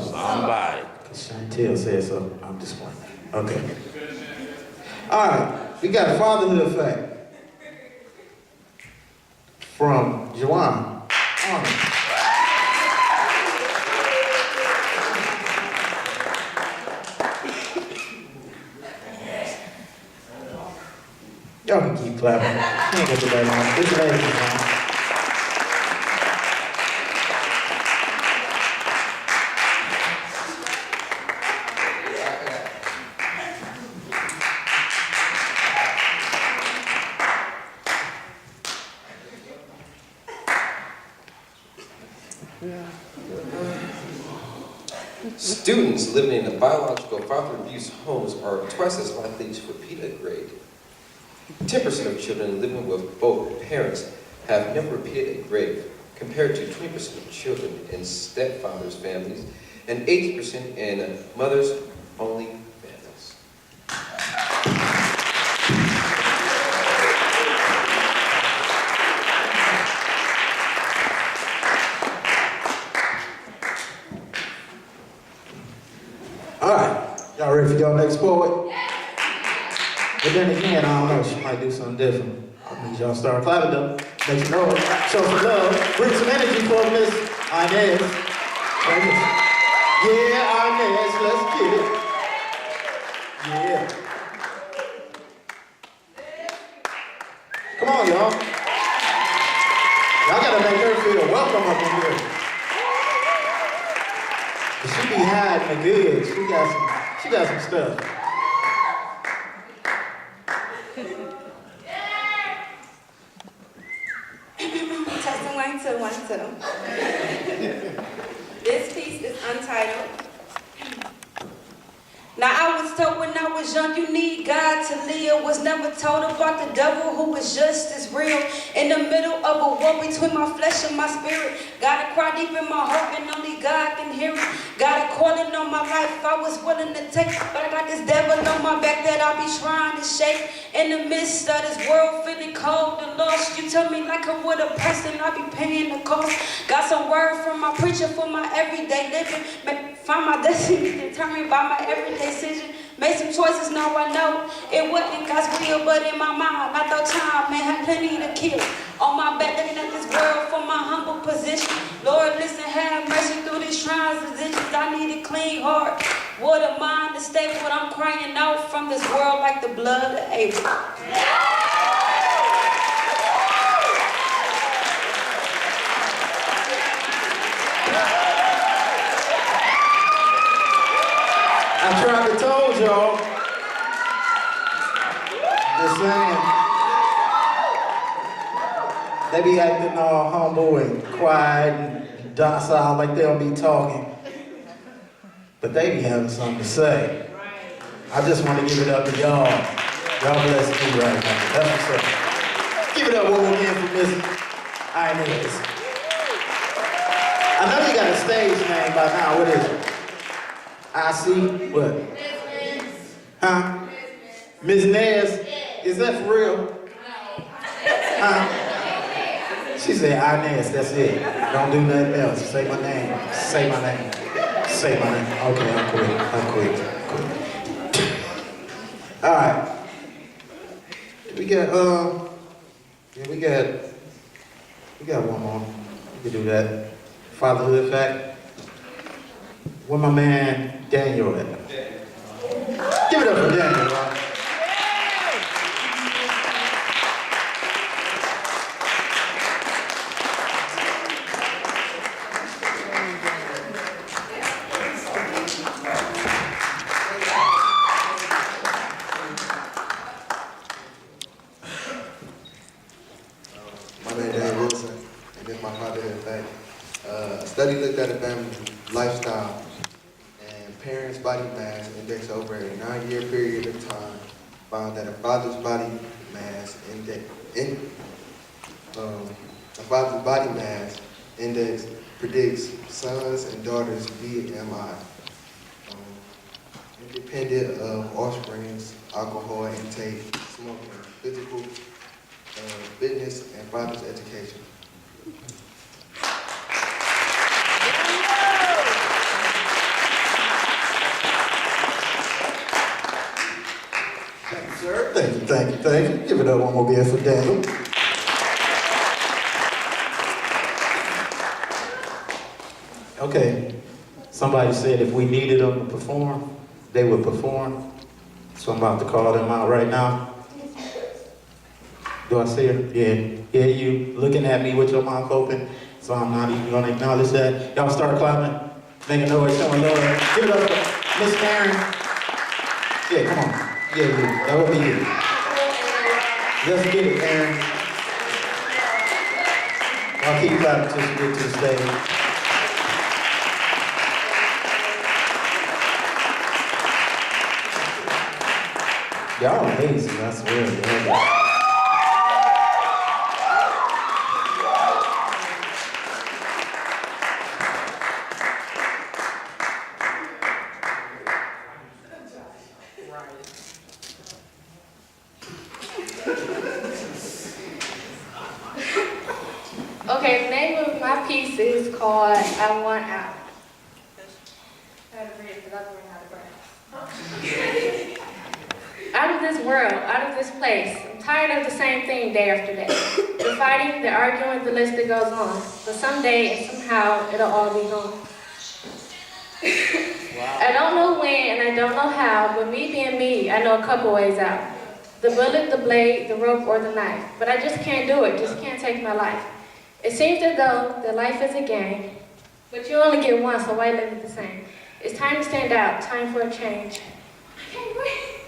Chantel said so. I'm just playing. Okay. All right. We got a fatherhood effect from Juwan. Y'all can keep clapping. You ain't gonna do that long. This lady is on. Students living in biological father-abused homes are twice as likely to repeat a grade. 10% of children living with both parents have never repeated a grade, compared to 20% of children in stepfathers' families and 80% in mothers-only families. All right, y'all ready for y'all next poet? But then again, I don't know, she might do something different. I need y'all to start clapping though. Make some noise, show some love, bring some energy for Miss Inez. Yeah, Inez, let's get it. Yeah. Come on, y'all. Y'all gotta make her feel welcome up in here. She be hiding the goods. She got some stuff. Testing 1, 2, 1, 2. This piece is untitled. Now I was told when I was young you need God to live. Was never told about the devil who was just as real. In the middle of a war between my flesh and my spirit. Gotta cry deep in my heart and only God can hear it. Got a calling on my life I was willing to take, but I got this devil on my back that I be trying to shake. In the midst of this world feeling cold and lost, you tell me like I'm with a person, I be paying the cost. Got some word from my preacher for my everyday living. Find my destiny determined by my everyday decision. Made some choices, now I know it wasn't God's will, but in my mind, I thought time, man, had plenty to kill. On my back, looking at this world from my humble position. Lord, listen, have mercy through these transitions. I need a clean heart. What a mind to stay what I'm crying out from this world like the blood of Abel. I tried to told y'all. Just saying. They be acting all humble and quiet and docile like they don't be talking. But they be having something to say. I just want to give it up to y'all. Y'all bless me right now. That's what's up. Give it up one more again for Miss Inez. I know you got a stage name by now. What is it? I see what? Huh? Miss Nez? Is that for real? Huh? She said, Inez, that's it. Don't do nothing else. Say my name. Say my name. Say my name. Okay, I'll quit. All right. We got one more. We can do that. Fatherhood fact. Where my man Daniel at? Give it up for Daniel, right? My name is Daniel Wilson, and this is my fatherhood fact. A study looked at a family lifestyle and parents' body mass index over a 9-year period of time found that a father's body mass index predicts sons and daughters' BMI, independent of offspring's alcohol intake, smoking, physical fitness, and father's education. Thank you, sir. Thank you. Give it up one more beer for Daniel. Okay, somebody said if we needed them to perform, they would perform. So I'm about to call them out right now. Do I see her? Yeah, you looking at me with your mouth open, so I'm not even gonna acknowledge that. Y'all start clapping, making noise, showing love. Give it up for Miss Karen. Yeah, come on. Yeah, that would be you. Let's get it, Aaron. I'll keep clapping until she gets to the stage. Y'all amazing, I swear. Okay, the name of my piece is called I Want Out. I had to read it because I don't know how to write. Out of this world, out of this place, I'm tired of the same thing day after day. The fighting, the arguing, the list that goes on. But someday and somehow it'll all be gone. I don't know when and I don't know how, but me being me, I know a couple ways out. The bullet, the blade, the rope, or the knife. But I just can't do it, just can't take my life. It seems as though that life is a game, but you only get one, so why live it the same? It's time to stand out, time for a change. I can't breathe.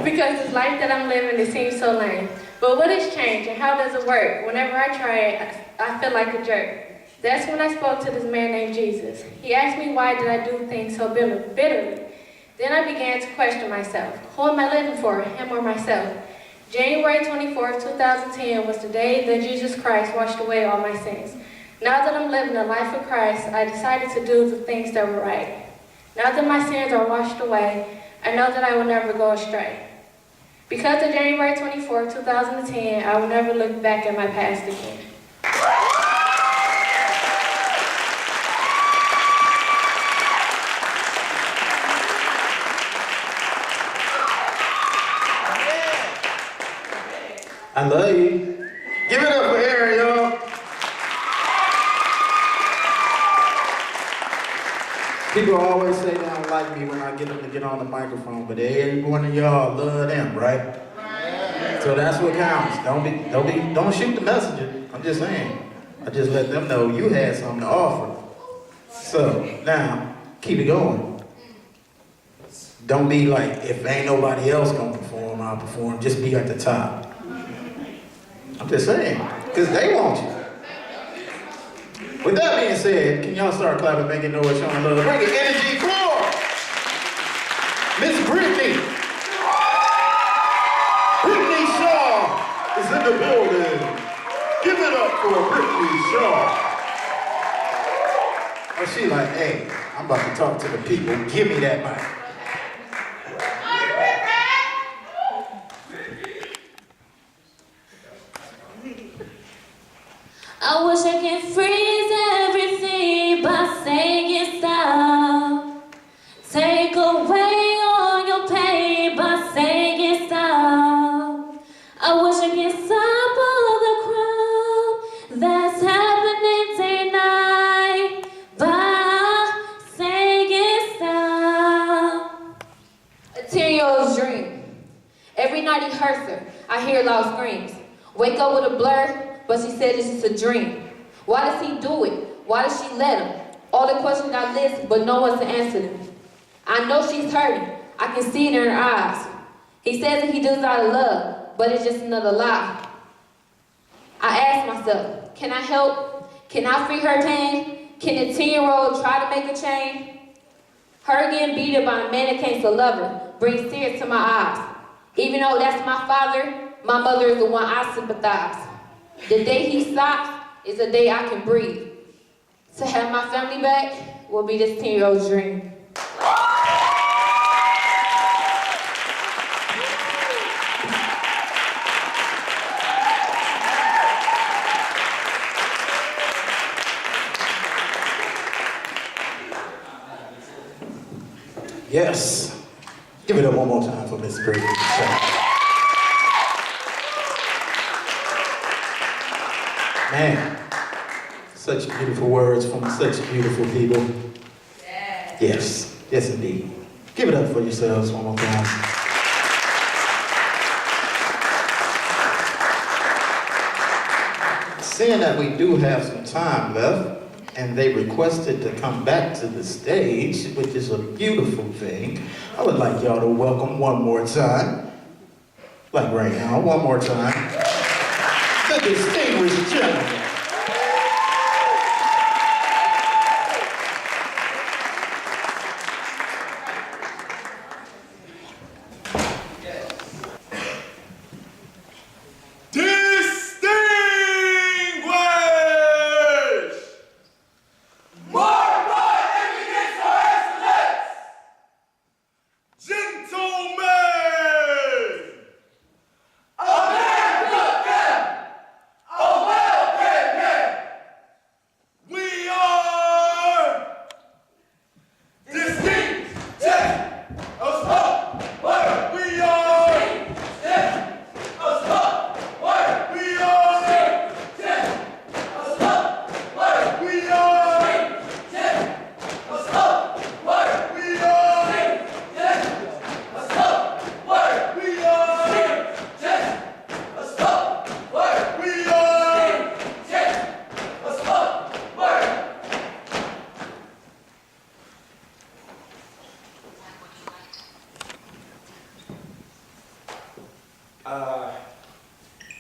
Because this life that I'm living, it seems so lame. But what is change and how does it work? Whenever I try it, I feel like a jerk. That's when I spoke to this man named Jesus. He asked me why did I do things so bitterly. Then I began to question myself. Who am I living for, him or myself? January 24th, 2010 was the day that Jesus Christ washed away all my sins. Now that I'm living the life of Christ, I decided to do the things that were right. Now that my sins are washed away, I know that I will never go astray. Because of January 24, 2010, I will never look back at my past again. I love you. Give it up for Aaron, y'all. People always say they don't like me when I get them to get on the microphone, but every one of y'all love them, right? So that's what counts. Don't shoot the messenger. I'm just saying. I just let them know you had something to offer. So now, keep it going. Don't be like, if ain't nobody else gonna perform, I'll perform. Just be at the top. I'm just saying, because they want you. With that being said, can y'all start clapping, making noise, showing love? Bring it, energy floor! Miss Brittney! Brittney Shaw is in the building. Give it up for Brittney Shaw. Oh, she like, hey, I'm about to talk to the people. Give me that mic. I wish I could freeze everything by saying stop. Take away all your pain by saying stop. I wish I could stop all the crime that's happening tonight by saying stop. A 10-year-old's dream. Every night he hurts her. I hear loud screams. Wake up with a blur. But she said it's just a dream. Why does he do it? Why does she let him? All the questions I list, but no one's to answer them. I know she's hurting. I can see it in her eyes. He says that he does it out of love, but it's just another lie. I ask myself, can I help? Can I free her pain? Can a 10-year-old try to make a change? Her getting beat up by a man that can't love her brings tears to my eyes. Even though that's my father, my mother is the one I sympathize. The day he stops is the day I can breathe. To have my family back will be this 10-year-old's dream. Yes. Give it up one more time for Miss Brittney. Man, such beautiful words from such beautiful people. Yes, yes indeed. Give it up for yourselves one more time. Seeing that we do have some time left, and they requested to come back to the stage, which is a beautiful thing, I would like y'all to welcome one more time, like right now, one more time, the distinguished gentleman.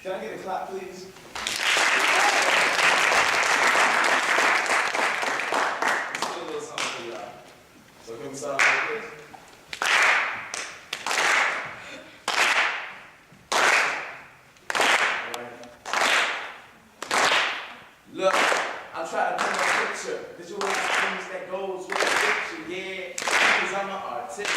Can I get a clap, please? Let's do a little something for y'all. So can we start like this? Look, I'm trying tip.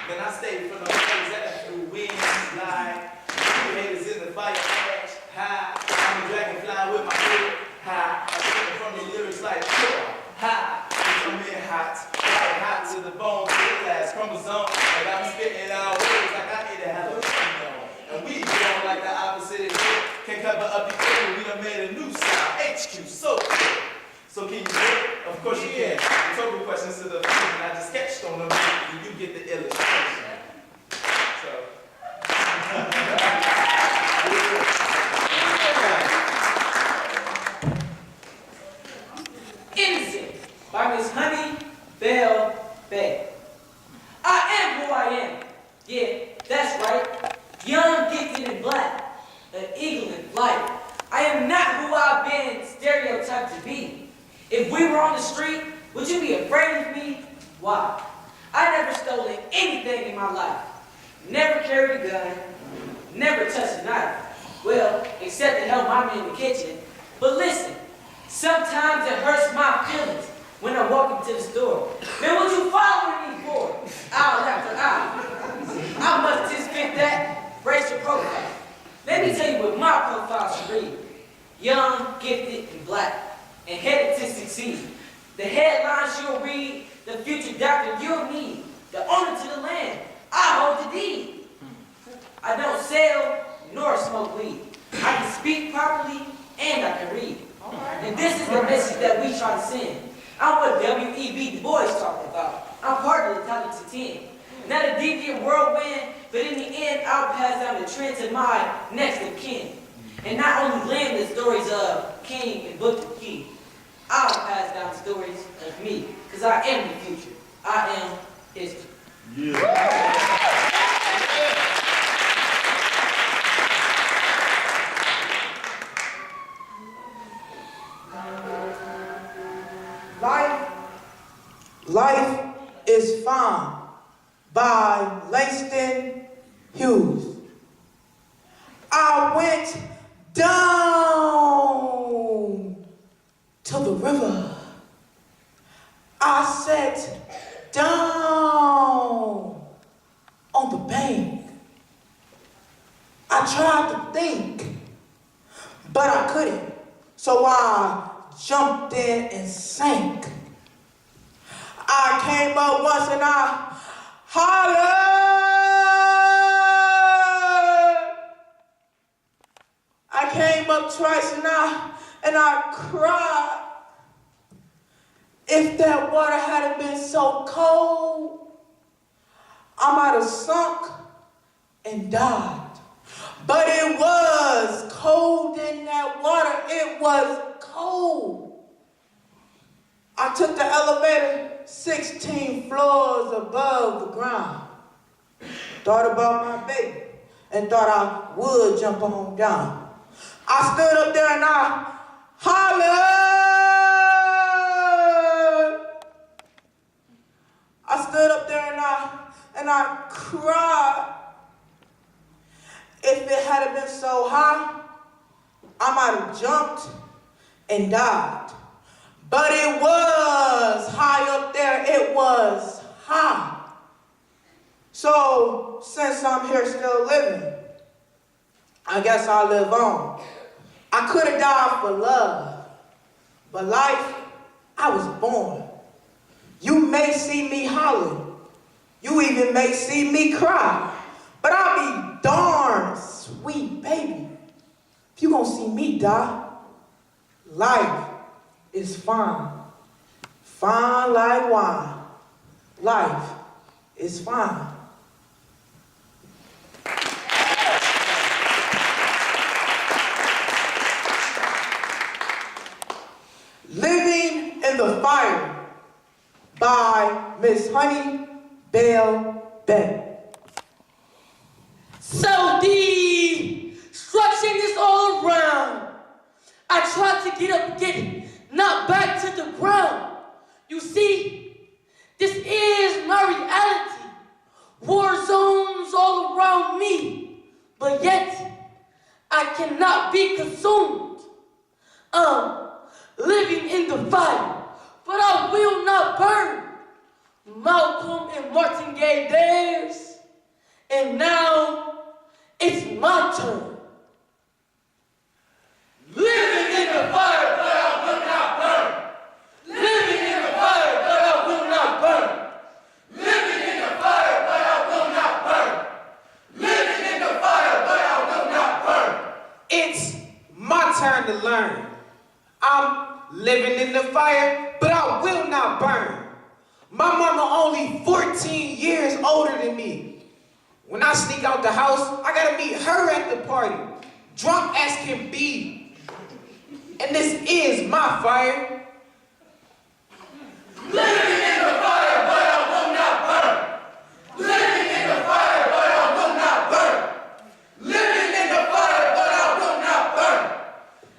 Then I stayed for the days that through winds lie. You haters in the fire ash high. I'm a dragonfly with my head high. I'm singing from the lyrics like high. I'm in hot, right hot to the bone, to the last chromosome. Like I'm spitting out words like I ate a jalapeno. And we going like the opposite is good. Can't cover up the area, we done made a new sound. HQ, so good. So can you do it? Of course you can. The total questions to the field, and I just sketched on them, and you get the illustration. So. Innocent by Miss Honey Bell Bay. I am who I am. Yeah, that's right. Young, gifted, and black. An eagle in flight. I am not who I've been stereotyped to be. If we were on the street, would you be afraid of me? Why? I never stolen anything in my life. Never carried a gun. Never touched a knife. Well, except to help mommy in the kitchen. But listen, sometimes it hurts my feelings when I walk into the store. Man, what you following me for? Hour after hour. I must just fit that racial profile. Let me tell you what my profile should read. Young, gifted, and black, and headed to succeed. The headlines you'll read, the future doctor you'll need, the owner to the land, I hold the deed. I don't sell nor smoke weed. I can speak properly and I can read. And this is the message that we try to send. I'm what W.E.B. Du Bois talking about. I'm part of the talented 10. Not a deviant whirlwind, but in the end, I'll pass down the trend to my next of kin. And not only land the stories of King and Booker T, I'll pass down stories of me, because I am the future. I am history. Life is Fine by Langston Hughes. I went down to the river. I sat down on the bank. I tried to think, but I couldn't. So I jumped in and sank. I came up once and I hollered. I came up twice and I cried. If that water hadn't been so cold, I might have sunk and died. But it was cold in that water. It was cold. I took the elevator 16 floors above the ground. Thought about my baby and thought I would jump on down. I stood up there and I hollered. I stood up there and I cried. If it hadn't been so high, I might have jumped and died. But it was high up there, it was high. So, since I'm here still living, I guess I'll live on. I could have died for love, but life, I was born. You may see me holler, you even may see me cry, but I'll be darn sweet, baby, if you gonna see me die. Life is fine. Fine like wine. Life is fine. Living in the Fire by Miss Honey Bell Bay. So destruction is all around. I tried to get up and get knocked back to the ground. You see, this is my reality. War zones all around me, but yet I cannot be consumed. Living in the fire, but I will not burn. Malcolm and Martin gave theirs, and now it's my turn. Living in the fire, but I will not burn. Living in the fire, but I will not burn. Living in the fire, but I will not burn. Living in the fire, but I will not burn. It's my turn to learn. I'm living in the fire, but I will not burn. My mama only 14 years older than me. When I sneak out the house, I gotta meet her at the party, drunk as can be. And this is my fire. Living in the fire, but I will not burn. Living in the fire, but I will not burn. Living in the fire, but I will not burn.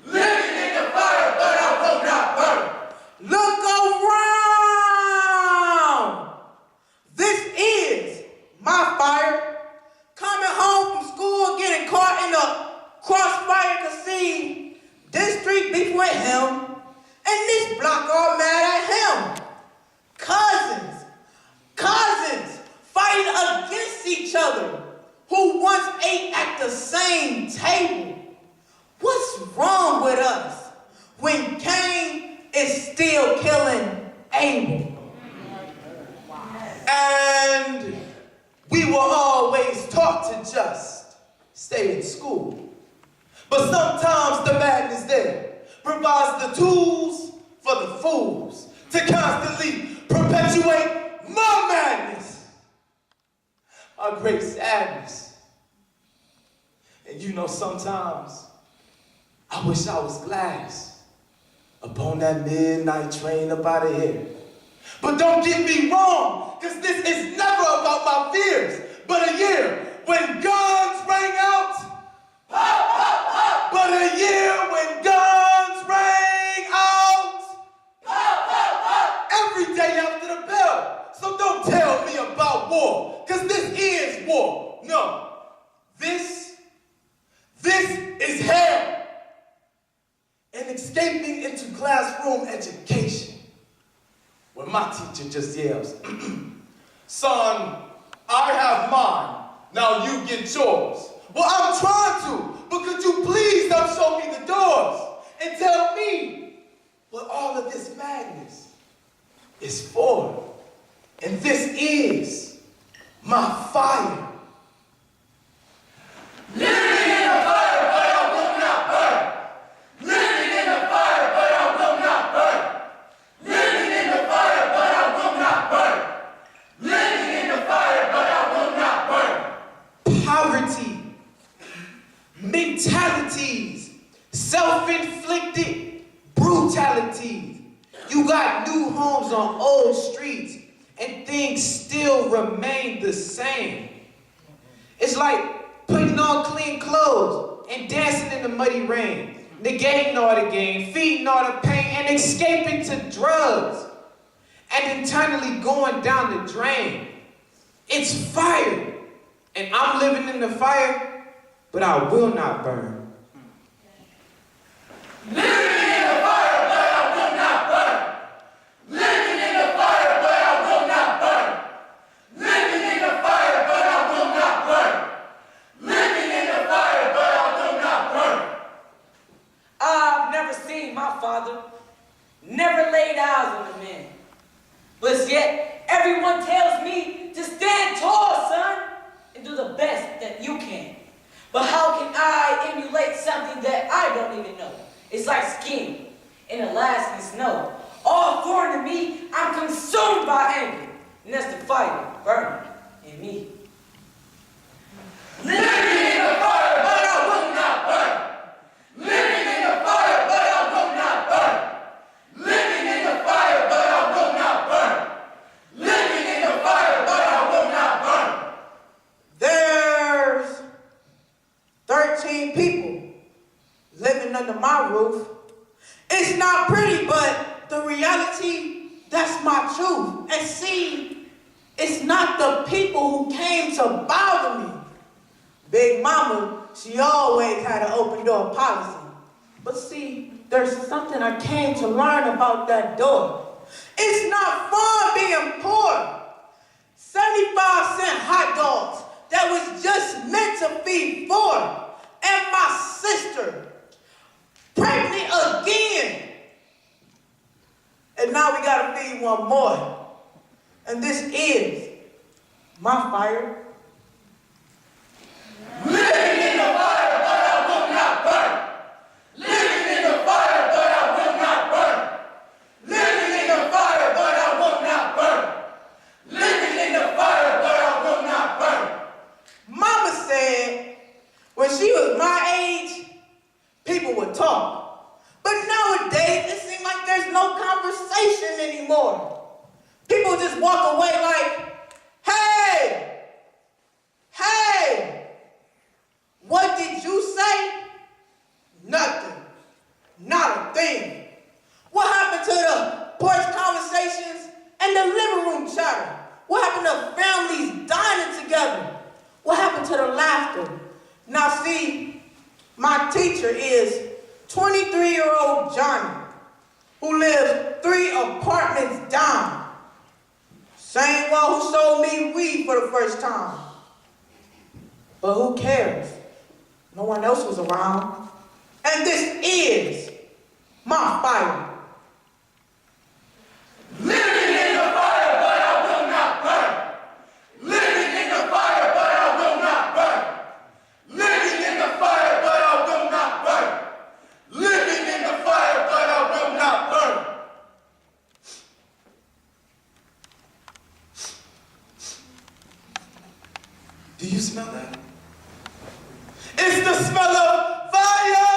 Living in the fire, but I will not burn. Look around. This is my fire. Coming home from school, getting caught in a crossfire, cause see, this street beef with him, and this block all mad at him. Cousins fighting against each other, who once ate at the same table. What's wrong with us when Cain is still killing Abel? And we were always taught to just stay in school. But sometimes the madness there provides the tools for the fools to constantly perpetuate my madness, our great sadness. And you know, sometimes I wish I was glass upon that midnight train up out of here. But don't get me wrong, because this is never about my fears, but a year when guns rang out. But a year when guns rang out. Every day after the bell. So don't tell me about war, because this is war. No, this is hell. And escaping into classroom education, where my teacher just yells, son, I have mine, now you get yours. Well, I'm trying to, but could you please don't show me the doors and tell me what all of this madness is for? And this is my fire. Living in the fire, but I will not burn. Living in the fire, but I will not burn. Living in the fire, but I will not burn. Living in the fire, but I will not burn. Poverty, mentalities, self-inflicted brutalities. You got new homes on old streets, and things still remain the same. It's like putting on clean clothes and dancing in the muddy rain, negating all the gain, feeding all the pain, and escaping to drugs, and internally going down the drain. It's fire, and I'm living in the fire, but I will not burn. Living in the fire, but I will not burn. Living in the fire, but I will not burn. Living in the fire, but I will not burn. Living in the fire, but I will not burn. I've never seen my father, never laid eyes on the man. But yet, everyone tells me to stand tall, son, and do the best that you can. But how can I emulate something that I don't even know? It's like skiing in Alaskan snow. All foreign to me, I'm consumed by anger. And that's the fire burning in me. Living in the fire, but I will not burn. Living in the fire, but I will not burn. Living in the fire, but I will not burn. Living in the fire, but I will not burn. There's 13 people living under my roof. It's not pretty, but the reality, that's my truth. And see, it's not the people who came to bother me. Big Mama, she always had an open door policy. But see, there's something I came to learn about that door. It's not fun being poor. one more. And this is my fire. Living in the fire, but I will not burn. Living in the fire, but I will not burn. Living in the fire, but I will not burn. Living in the fire, but I will not burn. Mama said when she was my age, people would talk. But nowadays, it seems like there's no conversation anymore. People just walk away like, hey, hey, what did you say? Nothing, not a thing. What happened to the porch conversations and the living room chatter? What happened to families dining together? What happened to the laughter? Now see, my teacher is 23-year-old Johnny, who lives 3 apartments down. Same one who sold me weed for the first time. But who cares? No one else was around. And this is my fire. Living in the fire, but I will not burn. Living in the fire, but I will not burn. Living in the fire, but I will not burn. Living in the fire, but I will not burn. Do you smell that? It's the smell of fire!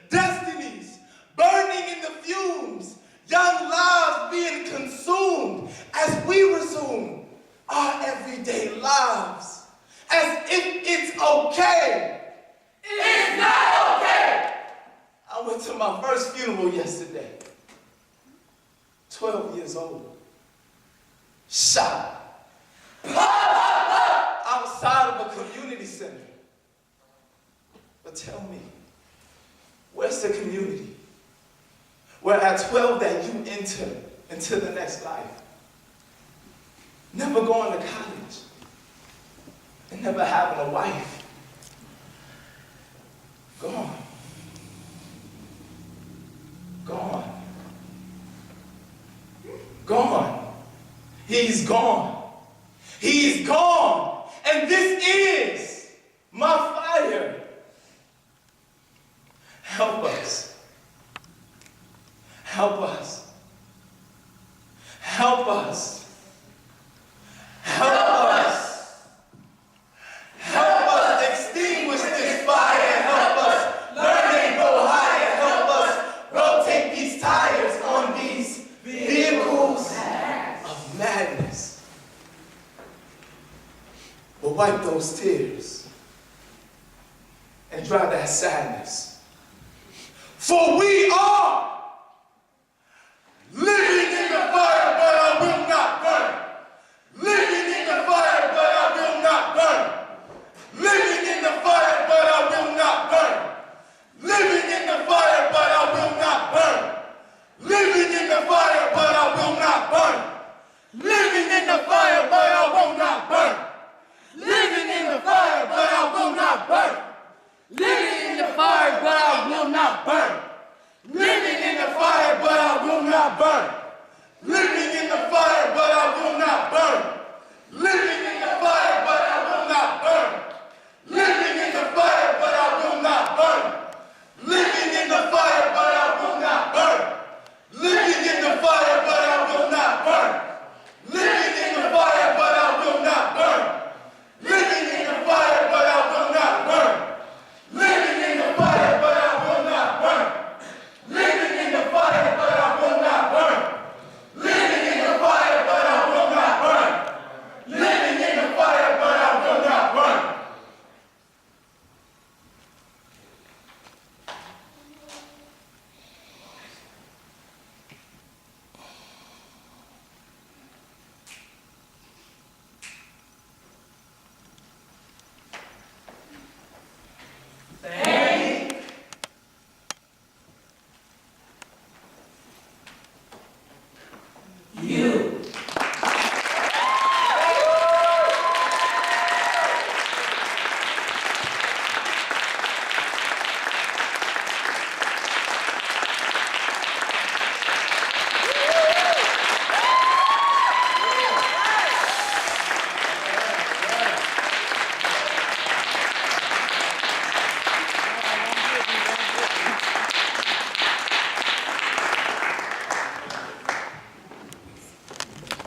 Destinies burning in the fumes, young lives being consumed as we resume our everyday lives. As if it's okay. It's not okay! I went to my first funeral yesterday. 12 years old. Shot. Outside of a community center. But tell me, where's the community? Where at 12 that you enter into the next life. Never going to college. And never having a wife. Gone. Gone. Gone. He's gone. He's gone. And this is my fire. Help us. Help us. Help us. Help us. Help us extinguish this fire. Help us learn and go higher. Help us rotate these tires on these vehicles of madness. But wipe those tears and dry that sadness. For we are living in the fire, but I will not burn. Living in the fire, but I will not burn. Living in the fire, but I will not burn. Living in the fire, but I will not burn. Living in the fire, but I will not burn. Living in the fire, but I will not burn. Living in the fire, but I will not burn. Living in the fire, but I will not burn. Living in the fire, but I will not burn. Living in the fire, but I will not burn. Living in the fire, but I will not burn. Living in the fire, but I will not burn. Living in the fire, but I will not burn. Living in the fire, but I will not burn. Living in the fire, but I will not burn. Living in the fire, but I will not burn. Living in the fire, but I will not burn. Living in the fire, but I will not burn.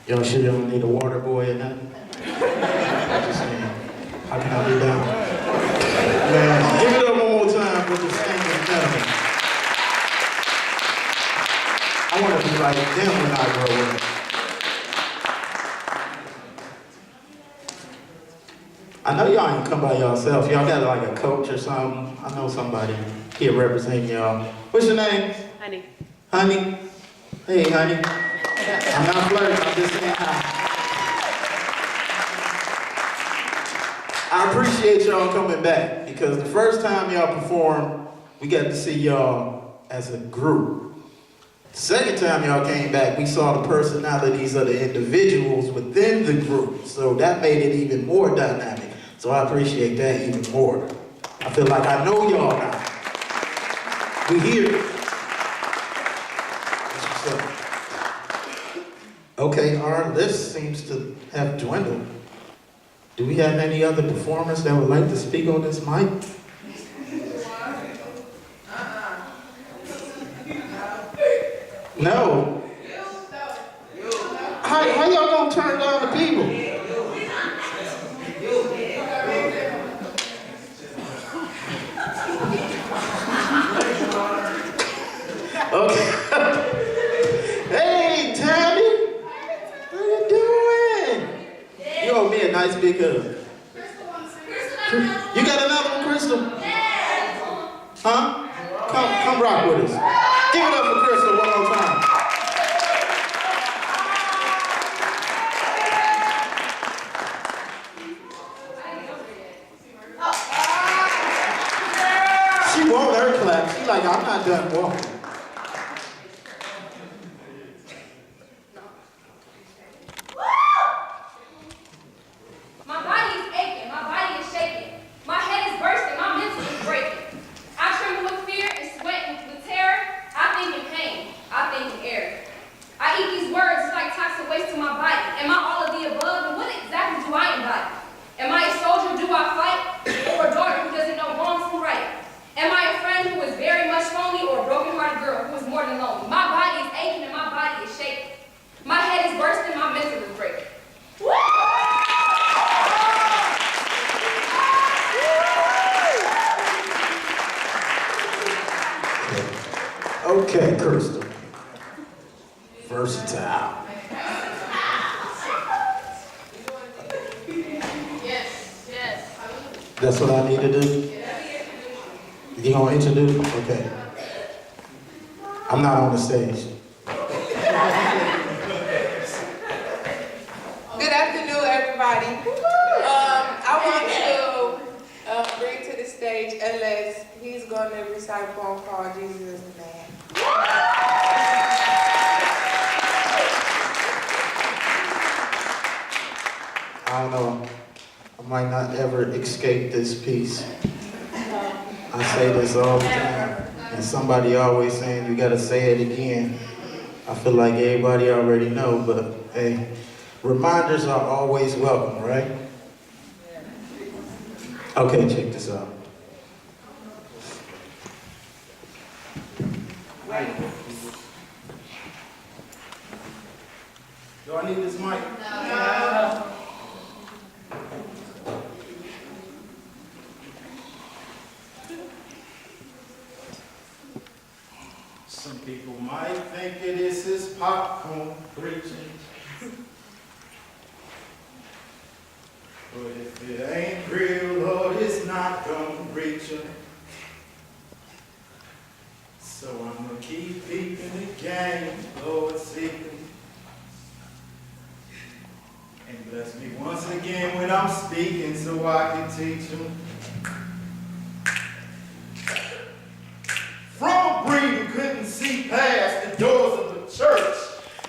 Y'all sure you don't need a water boy or nothing? I'm just saying, how can I be down? Man, give it up one more time for the singing gentlemen. I want to be like them when I grow up. I know y'all ain't come by yourself. Y'all got like a coach or something. I know somebody here representing y'all. What's your name? Honey. Honey? Hey, honey. I'm not flirting, I'm just saying hi. I appreciate y'all coming back because the first time y'all performed, we got to see y'all as a group. The second time y'all came back, we saw the personalities of the individuals within the group. So that made it even more dynamic. So I appreciate that even more. I feel like I know y'all now. We here. Okay, our list seems to have dwindled. Do we have any other performers that would like to speak on this mic? No. How y'all gonna turn down the people? Okay. Hey, Tammy. How you doing? You owe me a nice big hug. You got another one, Crystal? Huh? Come rock with us. Give it up for Crystal one more time. She won't her clap. She's like, I'm not done walking. My body is aching, my body is shaking. My head is bursting, my mental is breaking. I tremble with fear and sweat with terror. I think in pain, I think in error. I eat these words like toxic waste to my body. Am I all of the above? And what exactly do I embody? Am I a soldier, do I fight? Or a daughter who doesn't know wrong from right? Am I a friend who is very much lonely or a broken-hearted girl who is more than lonely? My body is aching and my body is shaking. My head is bursting, my mental is breaking. Woo! Okay, Crystal. Versatile. Yes. That's what I need to do? You gonna introduce? Okay. I'm not on the stage. Good afternoon, everybody. I want to bring to the stage LS. He's going to recite a poem called Jesus is the Man. I don't know. I might not ever escape this piece. I say this all the time. And somebody always saying you gotta say it again. I feel like everybody already know, but hey, reminders are always welcome, right? Okay, check this out. Do I need this mic? No. Some people might think that this is popcorn preaching. But if it ain't real, Lord, it's not gonna reach you. So I'm gonna keep peeping the game, Lord, seeking. And bless me once again when I'm speaking so I can teach them. From a breed who couldn't see past the doors of the church.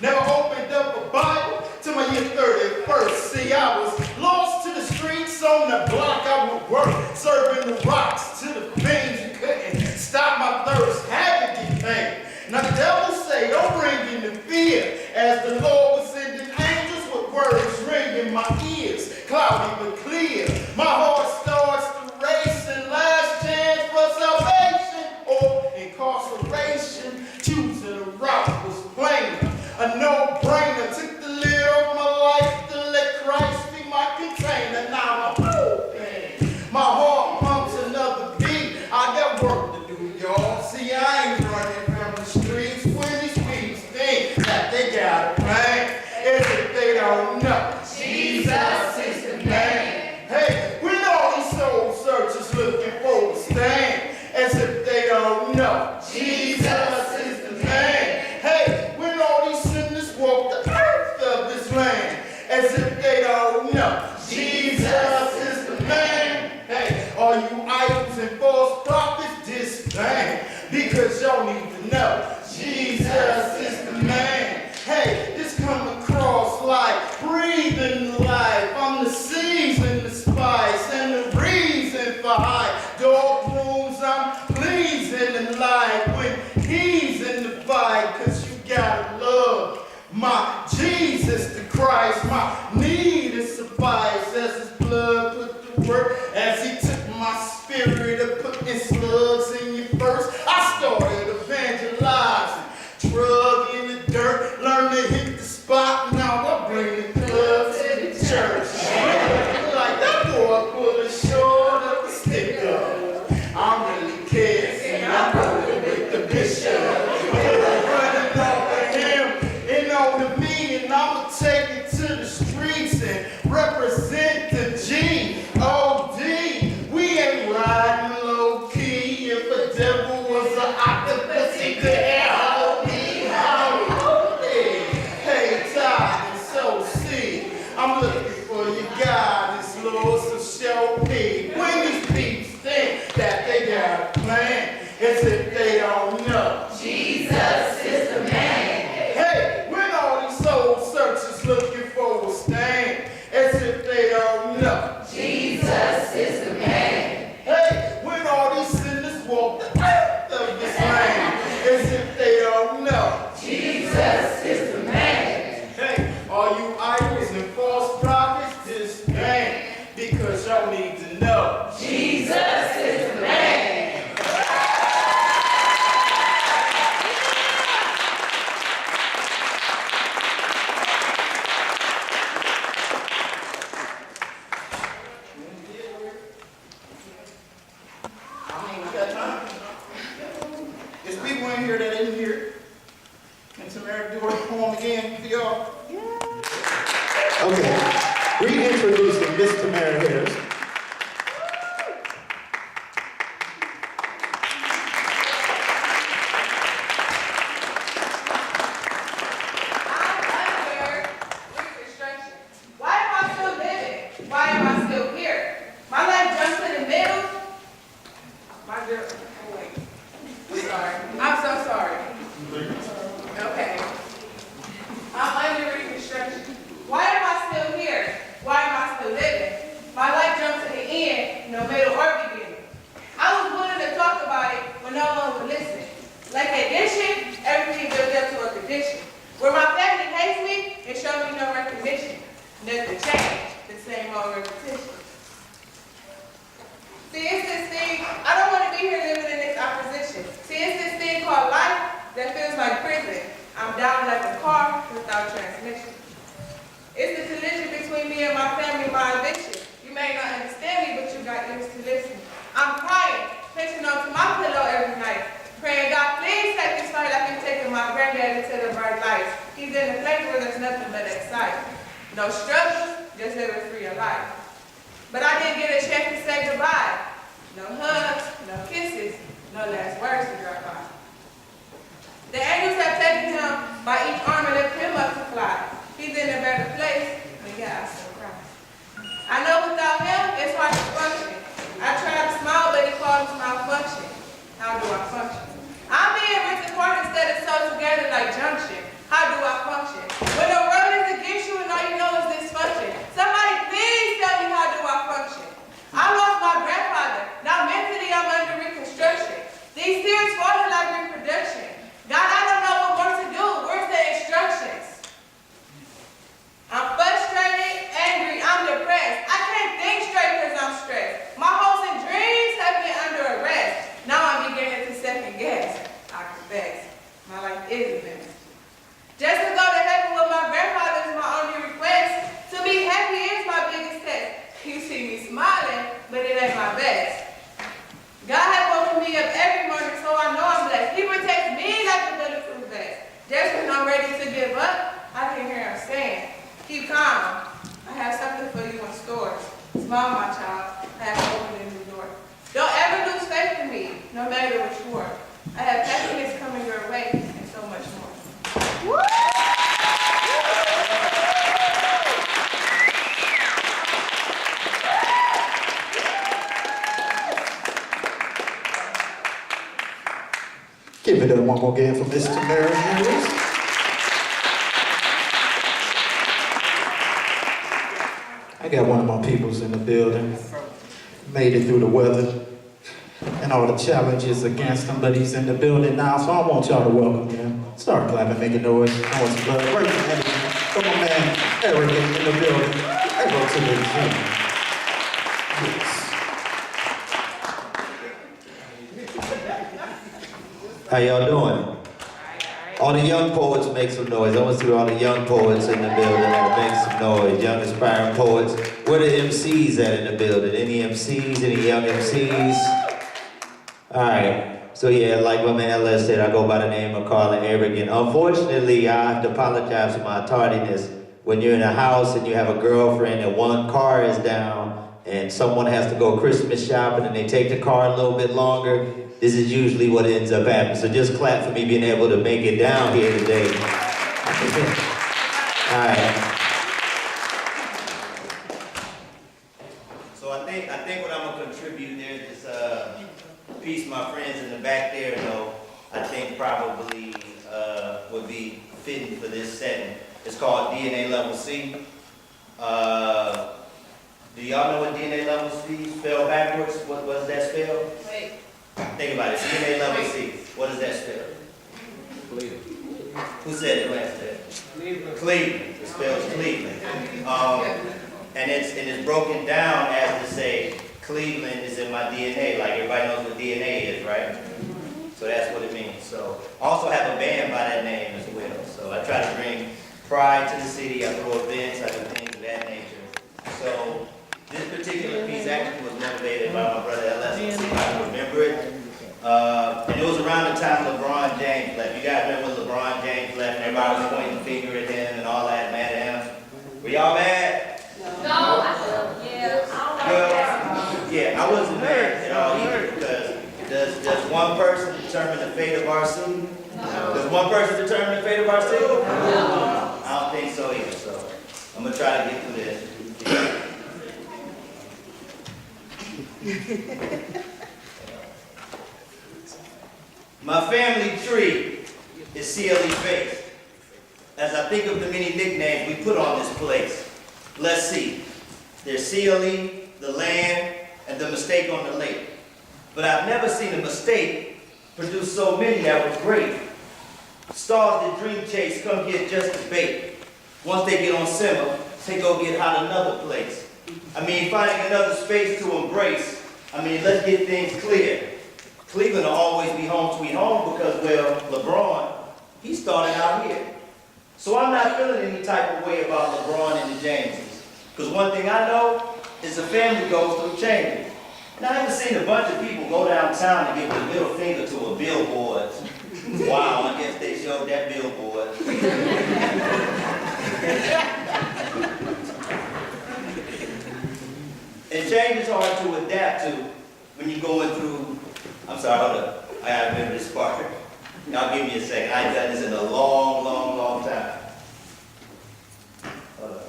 Never opened up a Bible till my year 31st. See, I was lost to the streets on the block. I would work, serving the rocks to the fiends who couldn't stop my thirst. Had to get paid. Now the devil say, don't bring in the fear. As the Lord was sending angels with words ringing my ears. Cloudy but clear. My heart starts to race and last chance for salvation or incarceration. Choosing know Jesus is the man. Hey, when all these sinners walk the earth of this land, as if they don't know Jesus is the man. Hey, all you idols and false prophets disband, because y'all need to know Jesus is the man. Hey, this come across like breathing life. I'm the season, the spice, and the reason for high dog rooms. I'm pleasing in life when he's in the fight, cause you gotta love my Jesus the Christ. My need is suffice as his blood put to work, as he took my spirit and put in slugs in your first. I started evangelizing, drug in the dirt, learned to hit the spot. Now I bring the club to the church. Like that boy pull a short of a stick up. I really care, and I'm rolling with the bishop. Running off of him and on to me, and I'ma take it to the streets and represent the G.O.D. We ain't riding low key. If a devil was an octopus, he could hold me. Hey, time and so see, I'm looking for your guidance, Lord, so show me. When these peeps think that they got a plan, as if they don't know Jesus is the man. Hey, when all these soul searchers looking for a stand, as if they don't know Jesus is the man. Hey, when all these sinners walk the earth of this land, as if they don't know Jesus is the man. Hey, all you idols and false prophets disband, because y'all need to know Jesus is the man. There's people in here that didn't hear it. Can Tamara do her poem again for y'all? Okay, reintroducing Miss Tamara Harris. Why am I still living? Why am I still here? My life jumps in the middle. My girl, oh wait. I'm sorry. I'm so sorry. Okay. I'm under reconstruction. Why am I still here? Why am I still living? My life jumps to the end, no middle or beginning. I was willing to talk about it when no one would listen. Like addition, everything built up to a condition. Where my family hates me and shows me no recognition. Nothing changed, the same old repetition. See, it's this thing, I don't want to be here living in this opposition. See, it's this thing called life that feels like prison. I'm down like a car without transmission. It's the collision between me and my family, my addiction. You may not understand me, but you got ears to listen. I'm crying, pinching onto my pillow every night, praying, God, please take this fight like you're taking my granddad into the bright lights. He's in a place where there's nothing but excitement. No struggles, just living free of life. But I didn't get a chance to say goodbye. No hugs, no kisses, no last words to drop by. The angels have taken him by each arm and lifted him up to fly. He's in a better place, but yeah, I still cry. I know without him, it's hard to function. I try to smile, but it causes malfunction. How do I function? I'm being ripped apart instead of sewed together like junction. How do I function? When the world is against you and all you know is dysfunction. Somebody please tell me, how do I function? I lost my grandfather. Now mentally I'm under reconstruction. These tears falling like reproduction. God, I don't know what more to do. Where's the instructions? I'm frustrated, angry, I'm depressed. I can't think straight because I'm stressed. My hopes and dreams have been under arrest. Now I'm beginning to second guess. I confess, my life is a mess. Just to go to heaven with my grandfather is my only request. To be happy is my biggest test. You see me smiling, but it ain't my best. God has woken me up every morning, so I know I'm blessed. He protects me like a bulletproof vest. Just when I'm ready to give up, I can hear him saying, keep calm. I have something for you in store. Smile, my child. I have opened a new door. Don't ever lose faith in me, no matter what you are. I Give it up one more again for Miss TAMARA Harris. I got one of my peoples in the building. Made it through the weather and all the challenges against him, but he's in the building now, so I want y'all to welcome him. Start clapping, make a noise. I want some blood. Break the energy. Come on, man. Eric in the building. I go to the gym. Yes. How y'all doing? All the young poets make some noise. I want to see all the young poets in the building that make some noise. Young aspiring poets. Where the MCs at in the building? Any MCs? Any young MCs? All right. So yeah, like my man Les said, I go by the name of Carla Arrogant. Unfortunately, I have to apologize for my tardiness. When you're in a house and you have a girlfriend and one car is down and someone has to go Christmas shopping and they take the car a little bit longer, this is usually what ends up happening. So just clap for me being able to make it down here today. All right. So I think what I'm gonna contribute, there's this piece my friends in the back there know, I think probably would be fitting for this setting. It's called DNA Level C. Do y'all know what DNA Level C spell backwards? What does that spell? Wait. Think about it. DNA Level C. What does that spell? Cleveland. Who said it last day? Cleveland. Cleveland. It spells Cleveland. And it's broken down as to say Cleveland is in my DNA. Like everybody knows what DNA is, right? So that's what it means. So I also have a band by that name as well. So I try to bring pride to the city. I throw events, I do things of that nature. So this particular piece actually was motivated by my brother LS. I remember it. And it was around the time LeBron James left. You guys remember when LeBron James left and everybody was pointing the finger at him and all that, mad at him? Were y'all mad? No, Yeah, I wasn't mad at all either because does one person determine the fate of our city? No. Does one person determine the fate of our city? No. I don't think so either, so I'm going to try to get through this. My family tree is CLE based. As I think of the many nicknames we put on this place, let's see. There's CLE, the land, and the mistake on the lake. But I've never seen a mistake produce so many that was great. Stars that dream chase come get just as bait. Once they get on simmer, they go get hot another place. I mean, finding another space to embrace. I mean, let's get things clear. Cleveland will always be home sweet home because, well, LeBron, he started out here. So I'm not feeling any type of way about LeBron and the Jameses. Because one thing I know is the family goes through changes. And I haven't seen a bunch of people go downtown and give the middle finger to a billboard. Wow, I guess they showed that billboard. And change is hard to adapt to when you're going through. I'm sorry, hold up. I gotta remember this part. Y'all give me a second. I ain't done this in a long, long, long time. Hold up.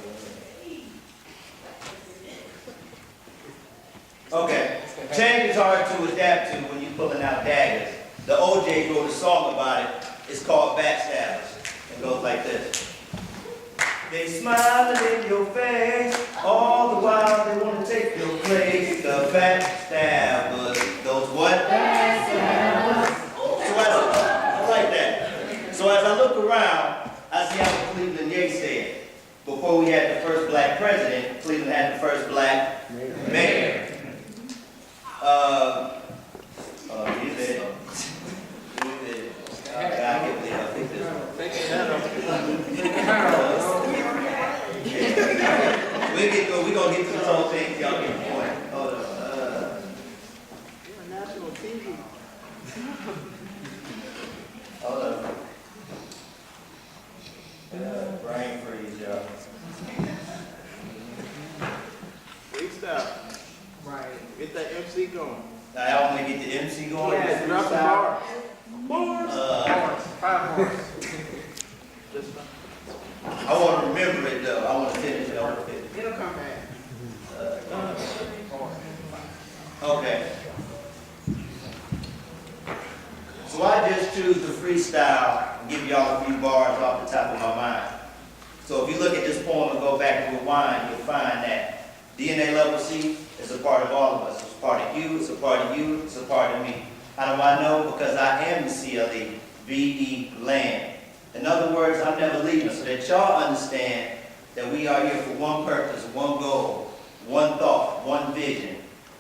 Okay. Change is hard to adapt to when you're pulling out daggers. The OJ wrote a song about it. It's called Backstabbers. It goes like this. They smiling in your face, all the while they want to take your place. The backstabbers, those what? Backstabbers. I like that. So as I look around, I see how Cleveland Yates said. Before we had the first black president, Cleveland had the first black mayor. You said, I can't believe I think this one. We're going to get to this whole thing. Y'all get the point. Hold on. You're on national TV. Hold on. Brain freeze, y'all. Freestyle. Right. Get that MC going. I want to get the MC going. Yeah, drop the bar. Bars. 5 bars. I want to remember it though. I want to finish it. It'll come back. Okay. So I just choose to freestyle and give y'all a few bars off the top of my mind. So if you look at this poem and go back and rewind, you'll find that DNA level C is a part of all of us. It's a part of you, it's a part of you, it's a part of me. How do I know? Because I am the CLE, VE, land. In other words, I'm never leaving, so that y'all understand that we are here for one purpose, one goal, one thought, one vision.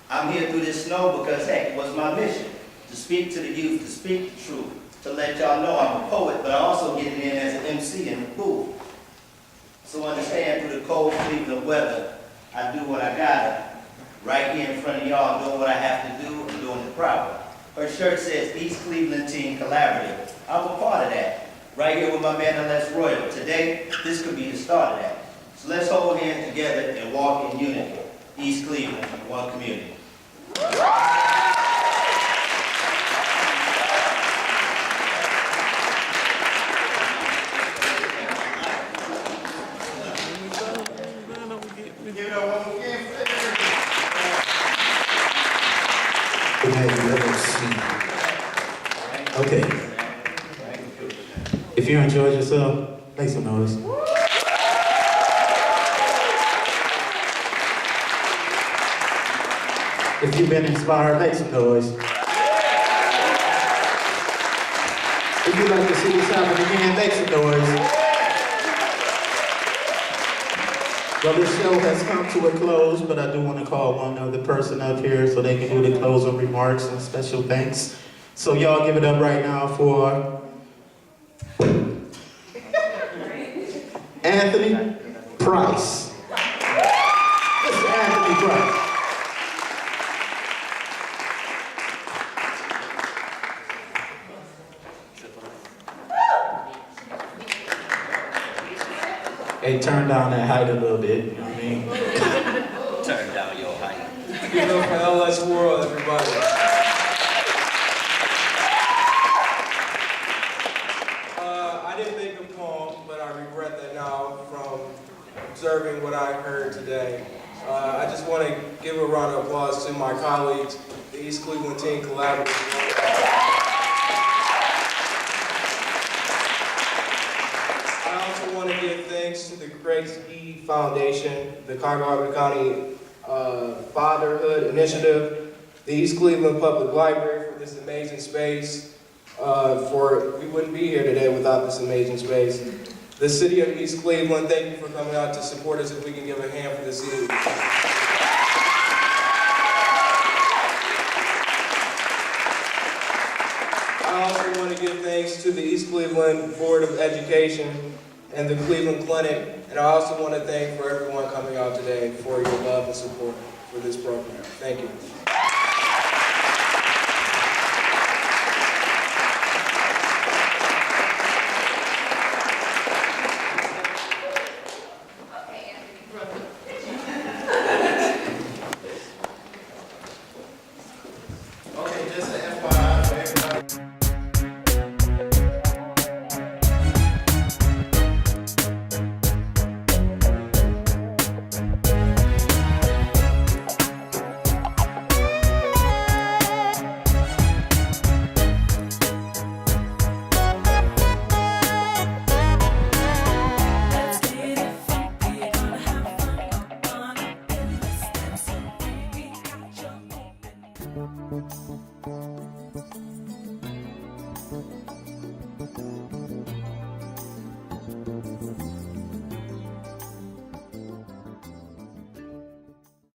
I'm here through this snow because, heck, it was my mission to speak to the youth, to speak the truth, to let y'all know I'm a poet, but I also get it in as an MC in the booth. So understand, through the cold Cleveland weather, I do what I gotta, right here in front of y'all, doing what I have to do and doing it proper. Her shirt says East Cleveland Team Collaborative. I'm a part of that. Right here with my man Les Royal. Today, this could be the start of that. So let's hold hands together and walk in unity. East Cleveland, one community. Okay. If you enjoyed yourself, make some noise. If you've been inspired, make some noise. If you'd like to see this happen again, make some noise. Well, this show has come to a close, but I do want to call one other person up here so they can do the closing remarks and special thanks. So y'all give it up right now for Anthony Price. Mr. Anthony Price. Hey, turn down that height a little bit, you know what I mean? Turn down your height. Give it up for LS World, everybody. I didn't make a poem, but I regret that now from observing what I heard today. I just want to give a round of applause to my colleagues, the East Cleveland Team Collaborative. I also want to give thanks to the Grace E. Foundation, the Cuyahoga County Fatherhood Initiative, the East Cleveland Public Library for this amazing space. We wouldn't be here today without this amazing space. The City of East Cleveland, thank you for coming out to support us. If we can give a hand for the city. I also want to give thanks to the East Cleveland Board of Education and the Cleveland Clinic, and I also want to thank for everyone coming out today for your love and support for this program. Thank you. Let's get it funky, gonna have fun up on it.